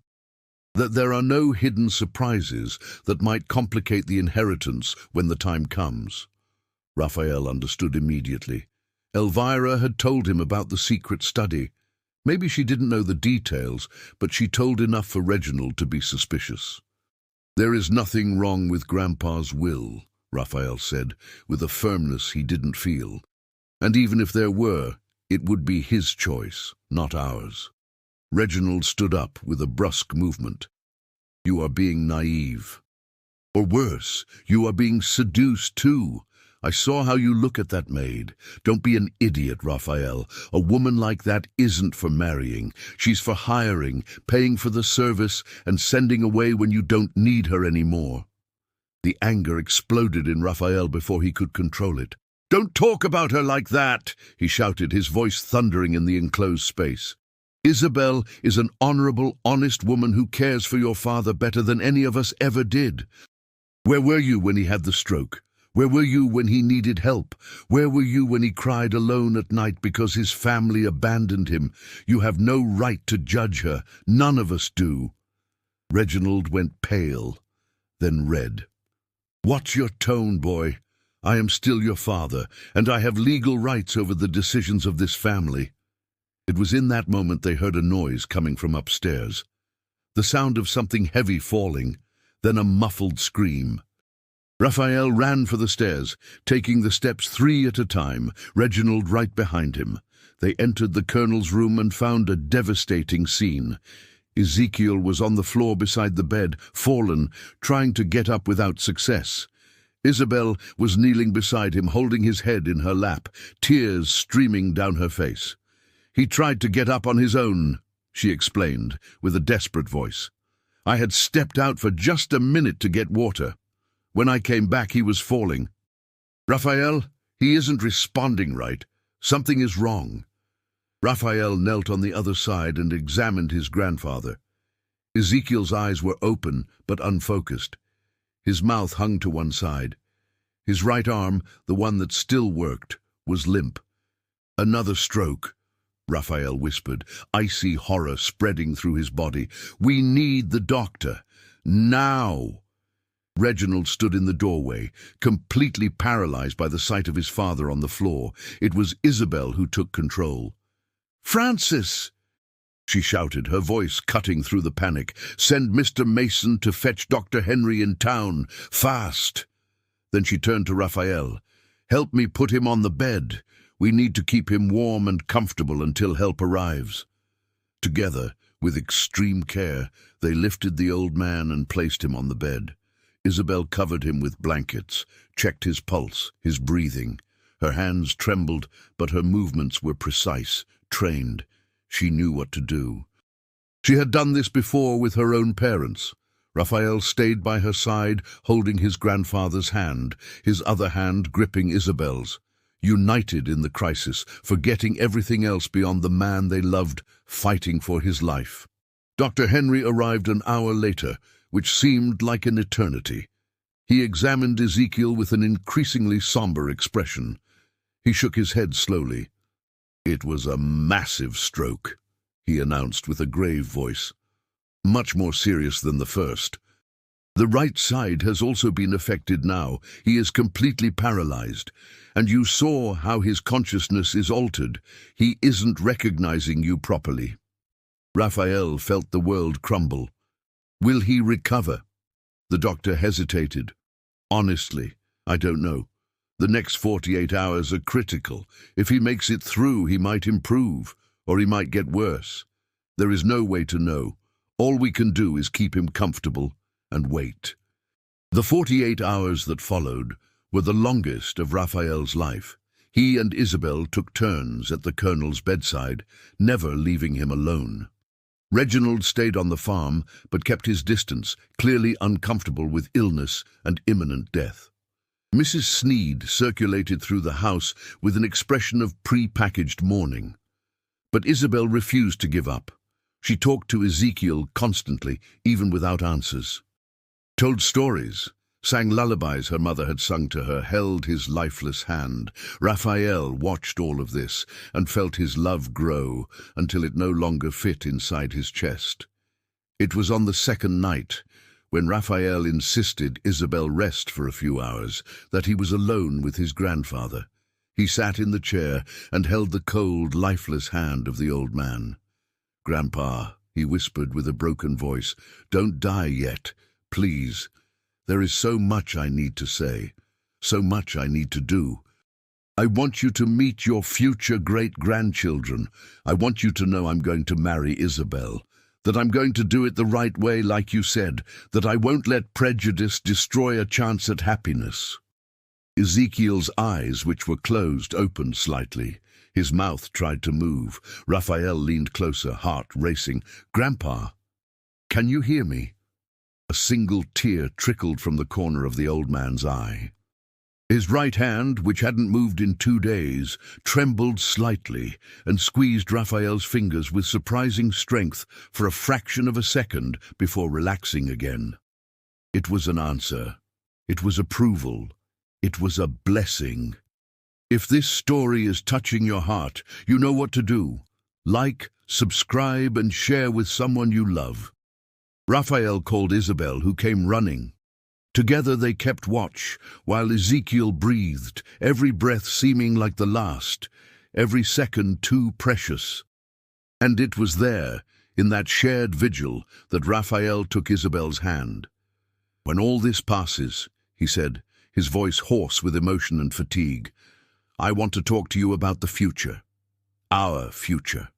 That there are no hidden surprises that might complicate the inheritance when the time comes. Raphael understood immediately. Elvira had told him about the secret study. Maybe she didn't know the details, but she told enough for Reginald to be suspicious. There is nothing wrong with Grandpa's will, Raphael said, with a firmness he didn't feel. And even if there were, it would be his choice, not ours. Reginald stood up with a brusque movement. You are being naive. Or worse, you are being seduced too. I saw how you look at that maid. Don't be an idiot, Raphael. A woman like that isn't for marrying. She's for hiring, paying for the service, and sending away when you don't need her anymore." The anger exploded in Raphael before he could control it. "Don't talk about her like that," he shouted, his voice thundering in the enclosed space. "Isabel is an honorable, honest woman who cares for your father better than any of us ever did. Where were you when he had the stroke? Where were you when he needed help? Where were you when he cried alone at night because his family abandoned him? You have no right to judge her. None of us do." Reginald went pale, then red. "Watch your tone, boy. I am still your father, and I have legal rights over the decisions of this family." It was in that moment they heard a noise coming from upstairs. The sound of something heavy falling, then a muffled scream. Raphael ran for the stairs, taking the steps 3 at a time, Reginald right behind him. They entered the colonel's room and found a devastating scene. Ezekiel was on the floor beside the bed, fallen, trying to get up without success. Isabel was kneeling beside him, holding his head in her lap, tears streaming down her face. "He tried to get up on his own," she explained, with a desperate voice. "I had stepped out for just a minute to get water. When I came back, he was falling. Raphael, he isn't responding right. Something is wrong." Raphael knelt on the other side and examined his grandfather. Ezekiel's eyes were open but unfocused. His mouth hung to one side. His right arm, the one that still worked, was limp. "Another stroke," Raphael whispered, icy horror spreading through his body. "We need the doctor. Now!" Reginald stood in the doorway, completely paralyzed by the sight of his father on the floor. It was Isabel who took control. "Francis!" she shouted, her voice cutting through the panic. "Send Mr. Mason to fetch Dr. Henry in town. Fast!" Then she turned to Raphael. "Help me put him on the bed. We need to keep him warm and comfortable until help arrives." Together, with extreme care, they lifted the old man and placed him on the bed. Isabel covered him with blankets, checked his pulse, his breathing. Her hands trembled, but her movements were precise, trained. She knew what to do. She had done this before with her own parents. Raphael stayed by her side, holding his grandfather's hand, his other hand gripping Isabel's. United in the crisis, forgetting everything else beyond the man they loved, fighting for his life. Dr. Henry arrived an hour later, which seemed like an eternity. He examined Ezekiel with an increasingly somber expression. He shook his head slowly. "It was a massive stroke," he announced with a grave voice. "Much more serious than the first. The right side has also been affected now. He is completely paralyzed. And you saw how his consciousness is altered. He isn't recognizing you properly." Raphael felt the world crumble. "Will he recover?" The doctor hesitated. "Honestly, I don't know. The next 48 hours are critical. If he makes it through, he might improve, or he might get worse. There is no way to know. All we can do is keep him comfortable and wait." The 48 hours that followed were the longest of Raphael's life. He and Isabel took turns at the colonel's bedside, never leaving him alone. Reginald stayed on the farm, but kept his distance, clearly uncomfortable with illness and imminent death. Mrs. Sneed circulated through the house with an expression of pre-packaged mourning. But Isabel refused to give up. She talked to Ezekiel constantly, even without answers. Told stories, sang lullabies her mother had sung to her, held his lifeless hand. Raphael watched all of this and felt his love grow until it no longer fit inside his chest. It was on the second night, when Raphael insisted Isabel rest for a few hours, that he was alone with his grandfather. He sat in the chair and held the cold, lifeless hand of the old man. "Grandpa," he whispered with a broken voice, "don't die yet, please. There is so much I need to say, so much I need to do. I want you to meet your future great-grandchildren. I want you to know I'm going to marry Isabel, that I'm going to do it the right way like you said, that I won't let prejudice destroy a chance at happiness." Ezekiel's eyes, which were closed, opened slightly. His mouth tried to move. Raphael leaned closer, heart racing. "Grandpa, can you hear me?" A single tear trickled from the corner of the old man's eye. His right hand, which hadn't moved in 2 days, trembled slightly and squeezed Raphael's fingers with surprising strength for a fraction of a second before relaxing again. It was an answer. It was approval. It was a blessing. If this story is touching your heart, you know what to do. Like, subscribe, and share with someone you love. Raphael called Isabel, who came running. Together they kept watch, while Ezekiel breathed, every breath seeming like the last, every second too precious. And it was there, in that shared vigil, that Raphael took Isabel's hand. "When all this passes," he said, his voice hoarse with emotion and fatigue, "I want to talk to you about the future. Our future."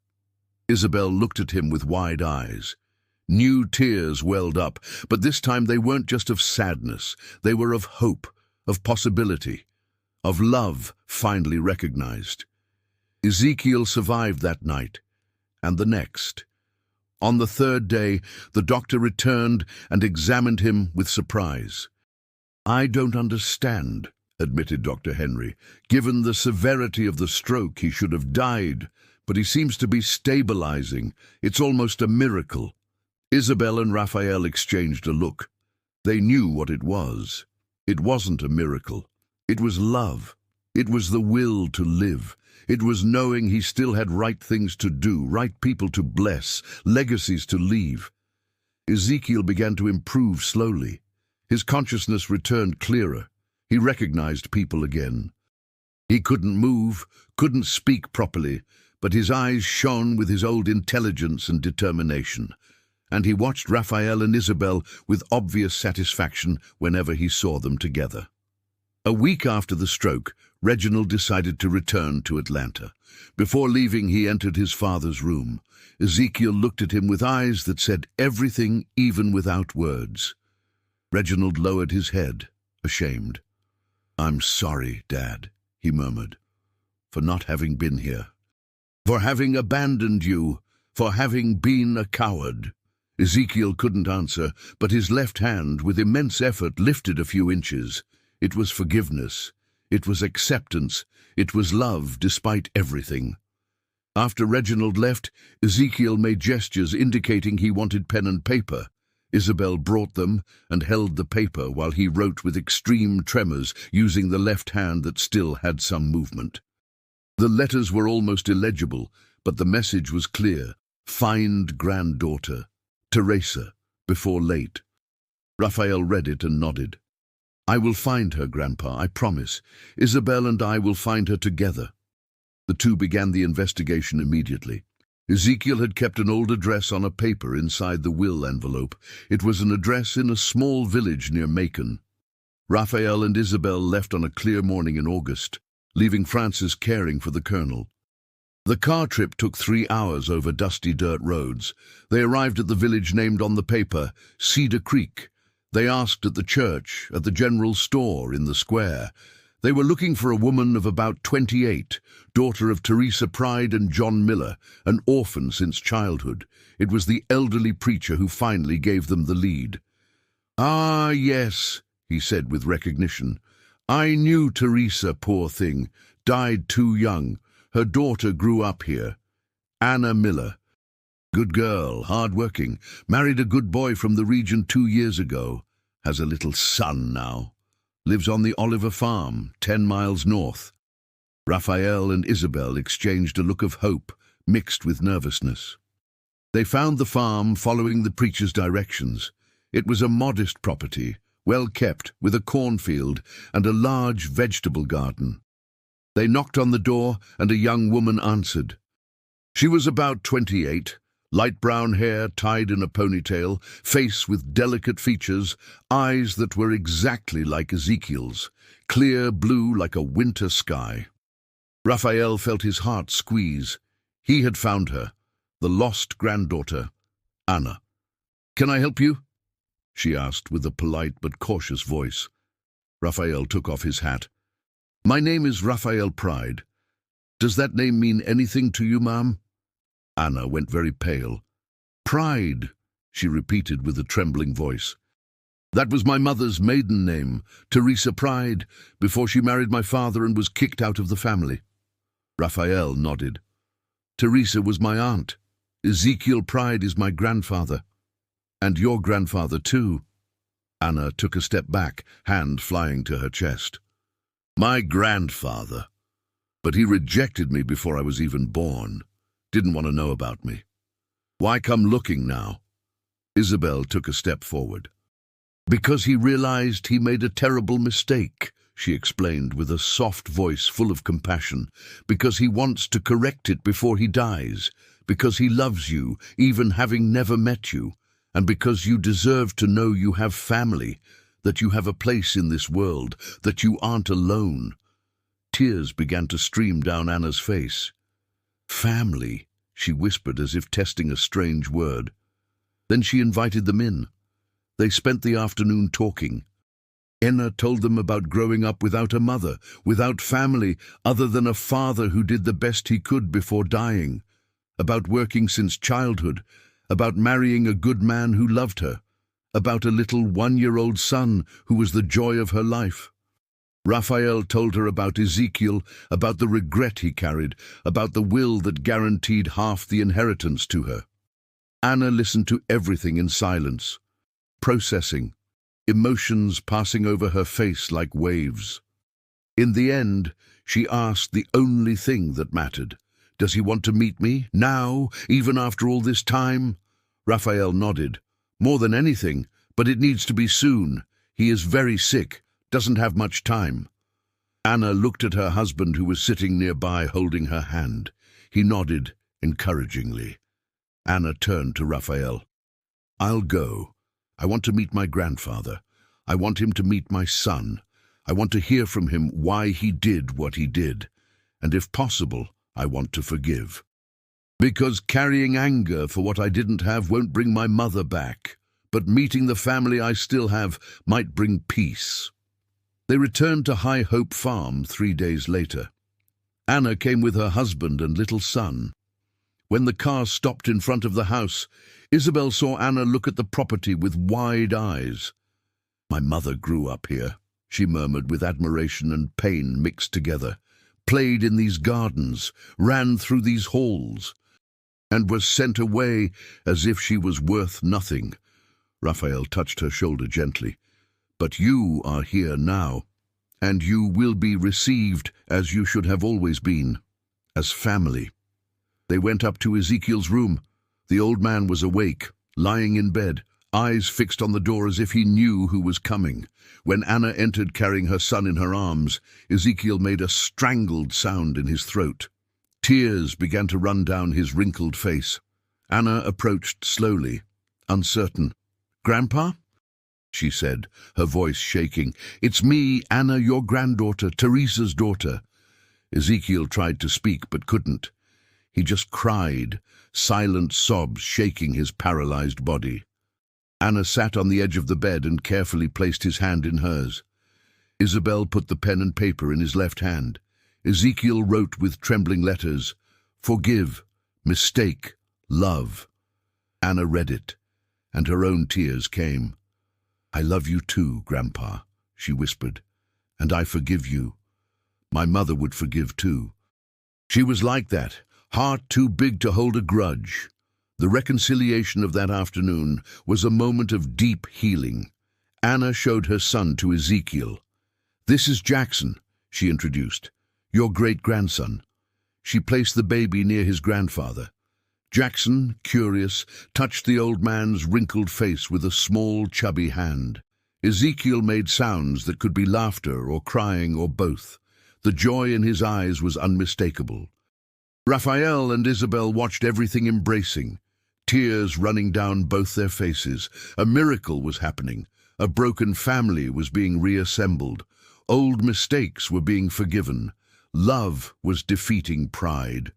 Isabel looked at him with wide eyes. New tears welled up, but this time they weren't just of sadness. They were of hope, of possibility, of love finally recognized. Ezekiel survived that night, and the next. On the 3rd day, the doctor returned and examined him with surprise. "I don't understand," admitted Dr. Henry. "Given the severity of the stroke, he should have died, but he seems to be stabilizing. It's almost a miracle." Isabel and Raphael exchanged a look. They knew what it was. It wasn't a miracle. It was love. It was the will to live. It was knowing he still had right things to do, right people to bless, legacies to leave. Ezekiel began to improve slowly. His consciousness returned clearer. He recognized people again. He couldn't move, couldn't speak properly, but his eyes shone with his old intelligence and determination. And he watched Raphael and Isabel with obvious satisfaction whenever he saw them together. A week after the stroke, Reginald decided to return to Atlanta. Before leaving, he entered his father's room. Ezekiel looked at him with eyes that said everything, even without words. Reginald lowered his head, ashamed. "I'm sorry, Dad," he murmured, "for not having been here, for having abandoned you, for having been a coward." Ezekiel couldn't answer, but his left hand, with immense effort, lifted a few inches. It was forgiveness. It was acceptance. It was love, despite everything. After Reginald left, Ezekiel made gestures indicating he wanted pen and paper. Isabel brought them and held the paper while he wrote with extreme tremors, using the left hand that still had some movement. The letters were almost illegible, but the message was clear. "Find granddaughter. Teresa, before late." Raphael read it and nodded. "I will find her, Grandpa, I promise. Isabel and I will find her together." The two began the investigation immediately. Ezekiel had kept an old address on a paper inside the will envelope. It was an address in a small village near Macon. Raphael and Isabel left on a clear morning in August, leaving Francis caring for the colonel. The car trip took 3 hours over dusty dirt roads. They arrived at the village named on the paper, Cedar Creek. They asked at the church, at the general store, in the square. They were looking for a woman of about 28, daughter of Teresa Pride and John Miller, an orphan since childhood. It was the elderly preacher who finally gave them the lead. "Ah, yes," he said with recognition. "I knew Teresa, poor thing. Died too young. Her daughter grew up here. Anna Miller. Good girl, hard-working. Married a good boy from the region 2 years ago. Has a little son now. Lives on the Oliver Farm, 10 miles north." Raphael and Isabel exchanged a look of hope, mixed with nervousness. They found the farm following the preacher's directions. It was a modest property, well kept, with a cornfield and a large vegetable garden. They knocked on the door, and a young woman answered. She was about 28, light brown hair tied in a ponytail, face with delicate features, eyes that were exactly like Ezekiel's, clear blue like a winter sky. Raphael felt his heart squeeze. He had found her, the lost granddaughter, Anna. "Can I help you?" she asked with a polite but cautious voice. Raphael took off his hat. My name is Raphael Pride. Does that name mean anything to you, ma'am? Anna went very pale. Pride, she repeated with a trembling voice. That was my mother's maiden name, Teresa Pride, before she married my father and was kicked out of the family. Raphael nodded. Teresa was my aunt. Ezekiel Pride is my grandfather. And your grandfather too. Anna took a step back, hand flying to her chest. My grandfather. But he rejected me before I was even born. Didn't want to know about me. Why come looking now? Isabel took a step forward. Because he realized he made a terrible mistake, she explained with a soft voice full of compassion. Because he wants to correct it before he dies. Because he loves you, even having never met you. And because you deserve to know you have family, that you have a place in this world, that you aren't alone. Tears began to stream down Anna's face. Family, she whispered as if testing a strange word. Then she invited them in. They spent the afternoon talking. Anna told them about growing up without a mother, without family, other than a father who did the best he could before dying, about working since childhood, about marrying a good man who loved her, about a little one-year-old son who was the joy of her life. Raphael told her about Ezekiel, about the regret he carried, about the will that guaranteed half the inheritance to her. Anna listened to everything in silence, processing, emotions passing over her face like waves. In the end, she asked the only thing that mattered. Does he want to meet me, now, even after all this time? Raphael nodded. More than anything, but it needs to be soon. He is very sick, doesn't have much time. Anna looked at her husband who was sitting nearby holding her hand. He nodded encouragingly. Anna turned to Raphael. I'll go. I want to meet my grandfather. I want him to meet my son. I want to hear from him why he did what he did. And if possible, I want to forgive. Because carrying anger for what I didn't have won't bring my mother back, but meeting the family I still have might bring peace. They returned to High Hope Farm 3 days later. Anna came with her husband and little son. When the car stopped in front of the house, Isabel saw Anna look at the property with wide eyes. My mother grew up here, she murmured with admiration and pain mixed together, played in these gardens, ran through these halls, and was sent away as if she was worth nothing. Raphael touched her shoulder gently. But you are here now, and you will be received as you should have always been, as family. They went up to Ezekiel's room. The old man was awake, lying in bed, eyes fixed on the door as if he knew who was coming. When Anna entered carrying her son in her arms, Ezekiel made a strangled sound in his throat. Tears began to run down his wrinkled face. Anna approached slowly, uncertain. "Grandpa?" she said, her voice shaking. "It's me, Anna, your granddaughter, Teresa's daughter." Ezekiel tried to speak but couldn't. He just cried, silent sobs shaking his paralyzed body. Anna sat on the edge of the bed and carefully placed his hand in hers. Isabel put the pen and paper in his left hand. Ezekiel wrote with trembling letters, "Forgive, mistake, love." Anna read it, and her own tears came. "I love you too, Grandpa," she whispered, "and I forgive you. My mother would forgive too." She was like that, heart too big to hold a grudge. The reconciliation of that afternoon was a moment of deep healing. Anna showed her son to Ezekiel. "This is Jackson," she introduced, "your great-grandson." She placed the baby near his grandfather. Jackson, curious, touched the old man's wrinkled face with a small, chubby hand. Ezekiel made sounds that could be laughter or crying or both. The joy in his eyes was unmistakable. Raphael and Isabel watched everything embracing, tears running down both their faces. A miracle was happening. A broken family was being reassembled. Old mistakes were being forgiven. Love was defeating pride.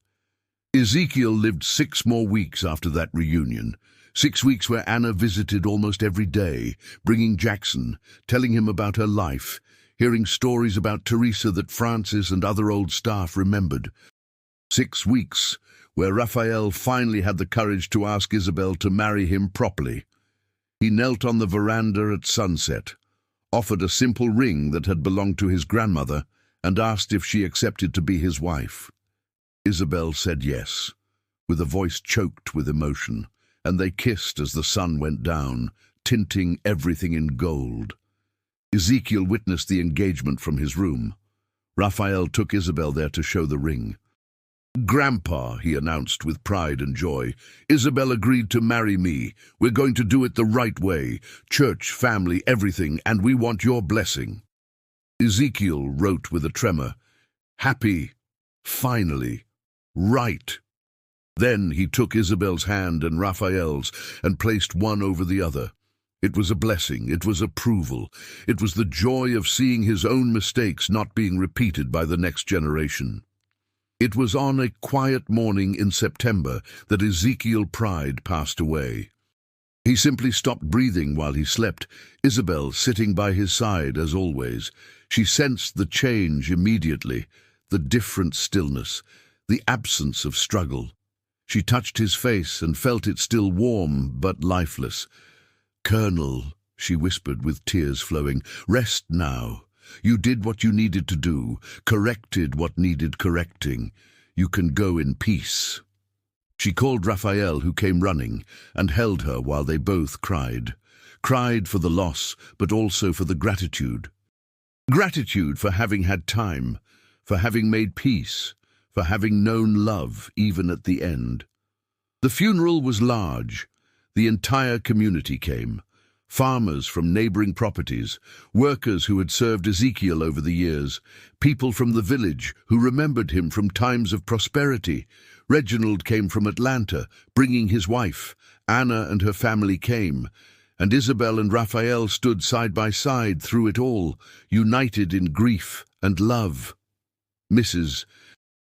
Ezekiel lived 6 more weeks after that reunion. 6 weeks where Anna visited almost every day, bringing Jackson, telling him about her life. hearing stories about Teresa that Francis and other old staff remembered. 6 weeks, where Raphael finally had the courage to ask Isabel to marry him properly. He knelt on the veranda at sunset, offered a simple ring that had belonged to his grandmother, and asked if she accepted to be his wife. Isabel said yes, with a voice choked with emotion, and they kissed as the sun went down, tinting everything in gold. Ezekiel witnessed the engagement from his room. Raphael took Isabel there to show the ring. "Grandpa," he announced with pride and joy, "Isabel agreed to marry me. We're going to do it the right way. Church, family, everything, and we want your blessing." Ezekiel wrote with a tremor, "Happy, finally, right." Then he took Isabel's hand and Raphael's and placed one over the other. It was a blessing, it was approval, it was the joy of seeing his own mistakes not being repeated by the next generation. It was on a quiet morning in September that Ezekiel Pride passed away. He simply stopped breathing while he slept, Isabel sitting by his side as always. She sensed the change immediately, the different stillness, the absence of struggle. She touched his face and felt it still warm but lifeless. "Colonel," she whispered with tears flowing, "rest now. You did what you needed to do, corrected what needed correcting. You can go in peace." She called Raphael, who came running, and held her while they both cried. Cried for the loss, but also for the gratitude. Gratitude for having had time, for having made peace, for having known love even at the end. The funeral was large. The entire community came. Farmers from neighboring properties, workers who had served Ezekiel over the years, people from the village who remembered him from times of prosperity. Reginald came from Atlanta, bringing his wife. Anna and her family came, and Isabel and Raphael stood side by side through it all, united in grief and love. Mrs.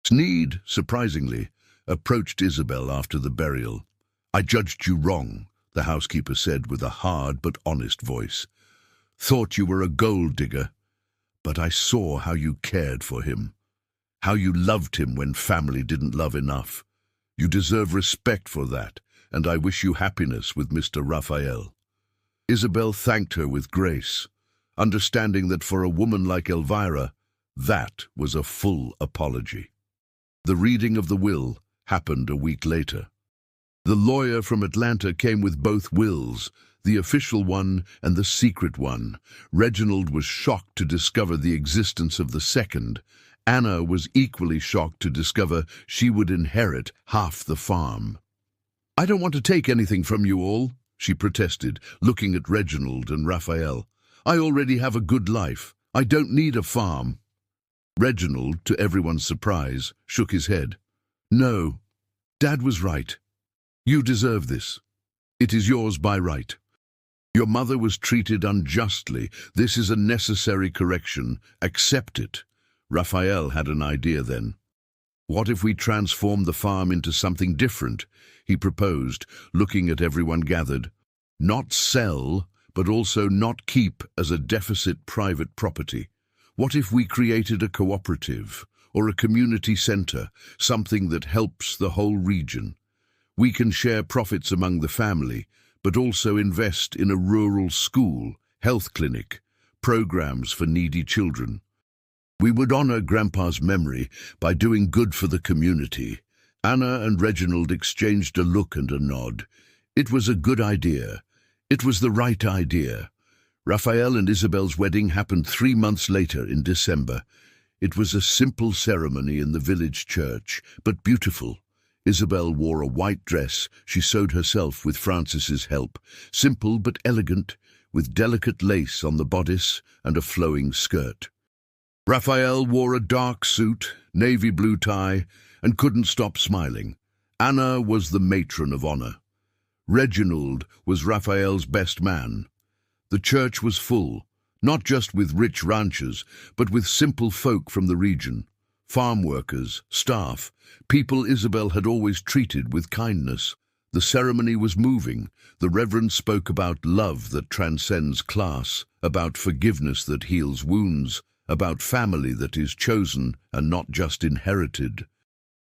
Sneed, surprisingly, approached Isabel after the burial. "I judged you wrong," the housekeeper said with a hard but honest voice. "Thought you were a gold digger, but I saw how you cared for him, how you loved him when family didn't love enough. You deserve respect for that, and I wish you happiness with Mr. Raphael." Isabel thanked her with grace, understanding that for a woman like Elvira, that was a full apology. The reading of the will happened a week later. The lawyer from Atlanta came with both wills, the official one and the secret one. Reginald was shocked to discover the existence of the second. Anna was equally shocked to discover she would inherit half the farm. "I don't want to take anything from you all," she protested, looking at Reginald and Raphael. "I already have a good life. I don't need a farm." Reginald, to everyone's surprise, shook his head. "No, Dad was right. You deserve this. It is yours by right. Your mother was treated unjustly. This is a necessary correction. Accept it." Raphael had an idea then. "What if we transform the farm into something different?" he proposed, looking at everyone gathered. "Not sell, but also not keep as a deficit private property. What if we created a cooperative or a community center, something that helps the whole region? We can share profits among the family, but also invest in a rural school, health clinic, programs for needy children. We would honor Grandpa's memory by doing good for the community." Anna and Reginald exchanged a look and a nod. It was a good idea. It was the right idea. Raphael and Isabel's wedding happened 3 months later in December. It was a simple ceremony in the village church, but beautiful. Isabel wore a white dress she sewed herself with Francis's help, simple but elegant, with delicate lace on the bodice and a flowing skirt. Raphael wore a dark suit, navy blue tie, and couldn't stop smiling. Anna was the matron of honor. Reginald was Raphael's best man. The church was full, not just with rich ranchers, but with simple folk from the region. Farm workers, staff, people Isabel had always treated with kindness. The ceremony was moving. The Reverend spoke about love that transcends class about forgiveness that heals wounds, about family that is chosen and not just inherited.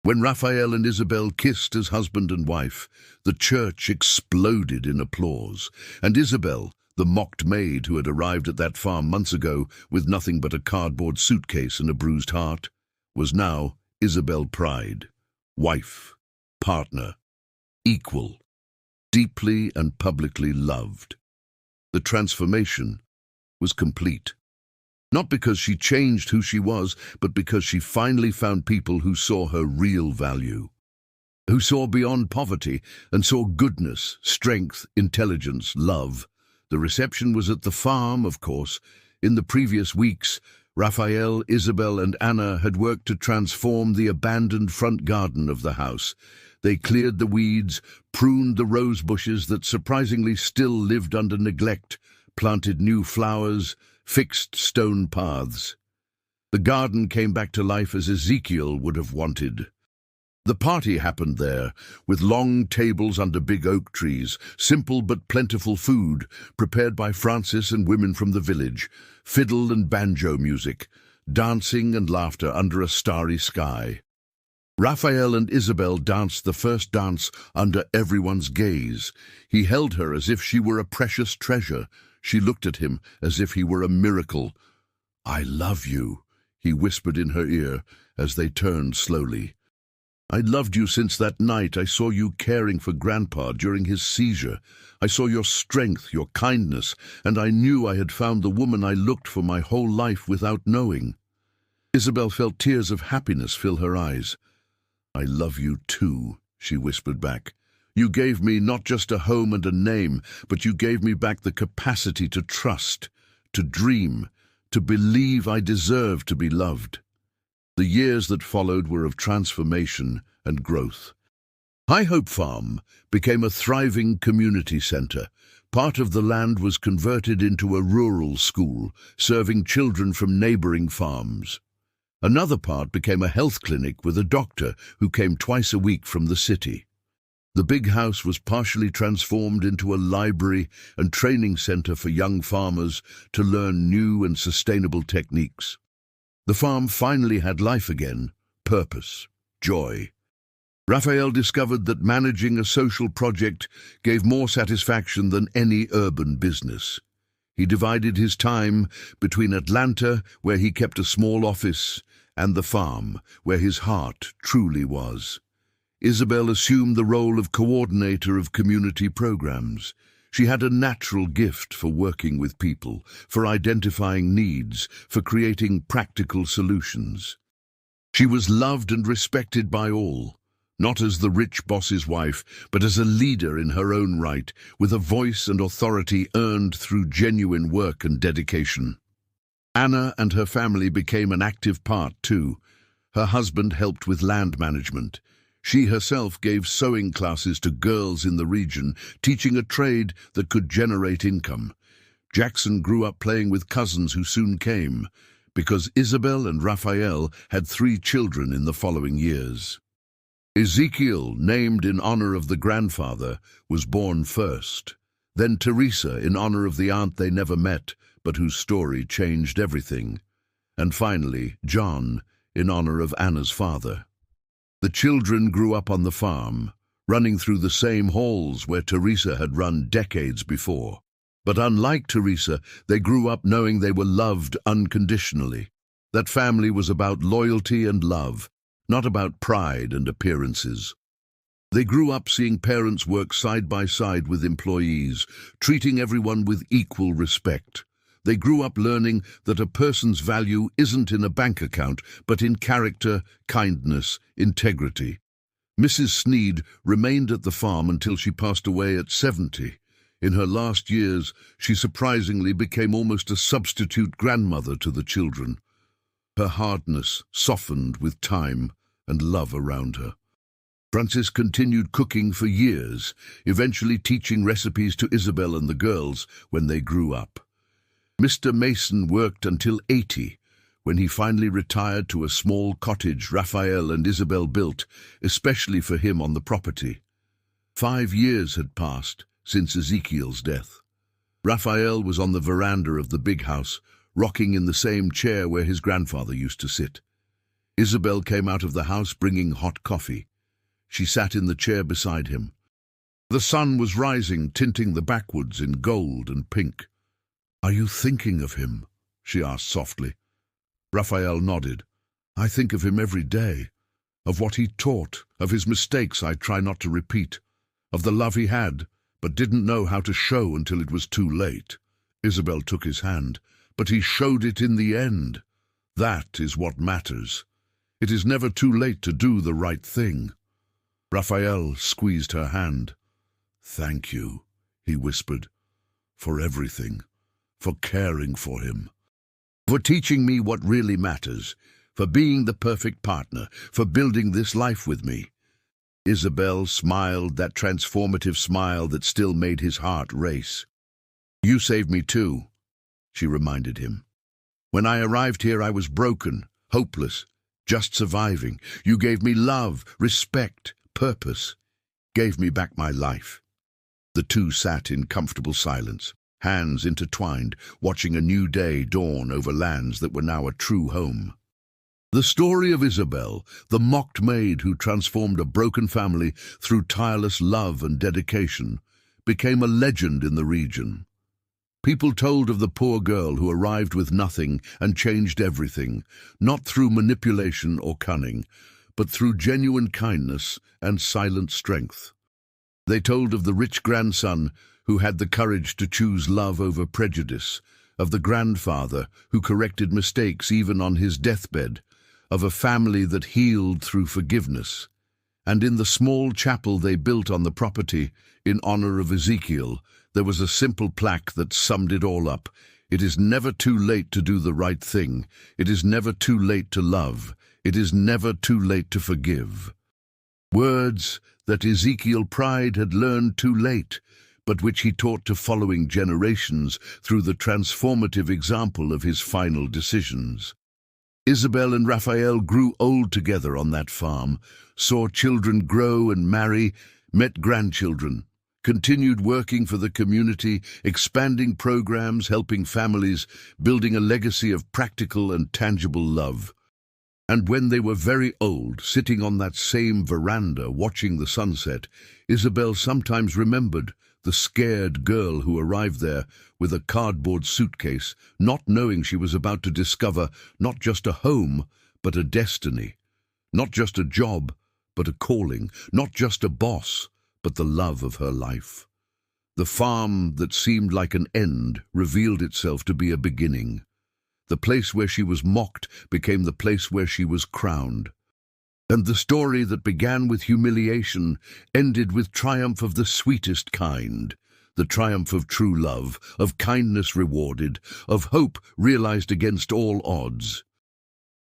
When Raphael and Isabel kissed as husband and wife, the church exploded in applause, and Isabel, the mocked maid who had arrived at that farm months ago with nothing but a cardboard suitcase and a bruised heart, was now Isabel Pride, wife, partner, equal, deeply and publicly loved. The transformation was complete. Not because she changed who she was, but because she finally found people who saw her real value, who saw beyond poverty and saw goodness, strength, intelligence, love. The reception was at the farm, of course. In the previous weeks, Raphael, Isabel, and Anna had worked to transform the abandoned front garden of the house. They cleared the weeds, pruned the rose bushes that surprisingly still lived under neglect, planted new flowers, fixed stone paths. The garden came back to life as Ezekiel would have wanted. The party happened there, with long tables under big oak trees, simple but plentiful food, prepared by Francis and women from the village, fiddle and banjo music, dancing and laughter under a starry sky. Raphael and Isabel danced the first dance under everyone's gaze. He held her as if she were a precious treasure. She looked at him as if he were a miracle. "I love you," he whispered in her ear as they turned slowly. "I loved you since that night I saw you caring for Grandpa during his seizure. I saw your strength, your kindness, and I knew I had found the woman I looked for my whole life without knowing." Isabel felt tears of happiness fill her eyes. "I love you too," she whispered back. "You gave me not just a home and a name, but you gave me back the capacity to trust, to dream, to believe I deserve to be loved." The years that followed were of transformation and growth. High Hope Farm became a thriving community center. Part of the land was converted into a rural school, serving children from neighboring farms. Another part became a health clinic with a doctor who came twice a week from the city. The big house was partially transformed into a library and training center for young farmers to learn new and sustainable techniques. The farm finally had life again, purpose, joy. Raphael discovered that managing a social project gave more satisfaction than any urban business. He divided his time between Atlanta, where he kept a small office, and the farm, where his heart truly was. Isabel assumed the role of coordinator of community programs. She had a natural gift for working with people, for identifying needs, for creating practical solutions. She was loved and respected by all, not as the rich boss's wife, but as a leader in her own right, with a voice and authority earned through genuine work and dedication. Anna and her family became an active part too. Her husband helped with land management. She herself gave sewing classes to girls in the region, teaching a trade that could generate income. Jackson grew up playing with cousins who soon came, because Isabel and Raphael had 3 children in the following years. Ezekiel, named in honor of the grandfather, was born first. Then Teresa, in honor of the aunt they never met, but whose story changed everything. And finally, John, in honor of Anna's father. The children grew up on the farm, running through the same halls where Teresa had run decades before. But unlike Teresa, they grew up knowing they were loved unconditionally. That family was about loyalty and love, not about pride and appearances. They grew up seeing parents work side by side with employees, treating everyone with equal respect. They grew up learning that a person's value isn't in a bank account, but in character, kindness, integrity. Mrs. Sneed remained at the farm until she passed away at 70. In her last years, she surprisingly became almost a substitute grandmother to the children. Her hardness softened with time and love around her. Francis continued cooking for years, eventually teaching recipes to Isabel and the girls when they grew up. Mr. Mason worked until 80, when he finally retired to a small cottage Raphael and Isabel built, especially for him on the property. 5 years had passed since Ezekiel's death. Raphael was on the veranda of the big house, rocking in the same chair where his grandfather used to sit. Isabel came out of the house bringing hot coffee. She sat in the chair beside him. The sun was rising, tinting the backwoods in gold and pink. "Are you thinking of him?" she asked softly. Raphael nodded. "I think of him every day, of what he taught, of his mistakes I try not to repeat, of the love he had, but didn't know how to show until it was too late." Isabel took his hand. "But he showed it in the end. That is what matters. It is never too late to do the right thing." Raphael squeezed her hand. "Thank you," he whispered, "for everything, for caring for him, for teaching me what really matters, for being the perfect partner, for building this life with me." Isabel smiled, that transformative smile that still made his heart race. "You saved me too," she reminded him. "When I arrived here, I was broken, hopeless, just surviving. You gave me love, respect, purpose, gave me back my life." The two sat in comfortable silence, hands intertwined, watching a new day dawn over lands that were now a true home. The story of Isabel, the mocked maid who transformed a broken family through tireless love and dedication, became a legend in the region. People told of the poor girl who arrived with nothing and changed everything, not through manipulation or cunning, but through genuine kindness and silent strength. They told of the rich grandson who had the courage to choose love over prejudice, of the grandfather who corrected mistakes even on his deathbed, of a family that healed through forgiveness. And in the small chapel they built on the property, in honor of Ezekiel, there was a simple plaque that summed it all up. "It is never too late to do the right thing. It is never too late to love. It is never too late to forgive." Words that Ezekiel Pride had learned too late, but which he taught to following generations through the transformative example of his final decisions. Isabel and Raphael grew old together on that farm, saw children grow and marry, met grandchildren, continued working for the community, expanding programs, helping families, building a legacy of practical and tangible love. And when they were very old, sitting on that same veranda watching the sunset, Isabel sometimes remembered the scared girl who arrived there with a cardboard suitcase, not knowing she was about to discover not just a home, but a destiny. Not just a job, but a calling. Not just a boss, but the love of her life. The farm that seemed like an end revealed itself to be a beginning. The place where she was mocked became the place where she was crowned. And the story that began with humiliation ended with triumph of the sweetest kind, the triumph of true love, of kindness rewarded, of hope realized against all odds.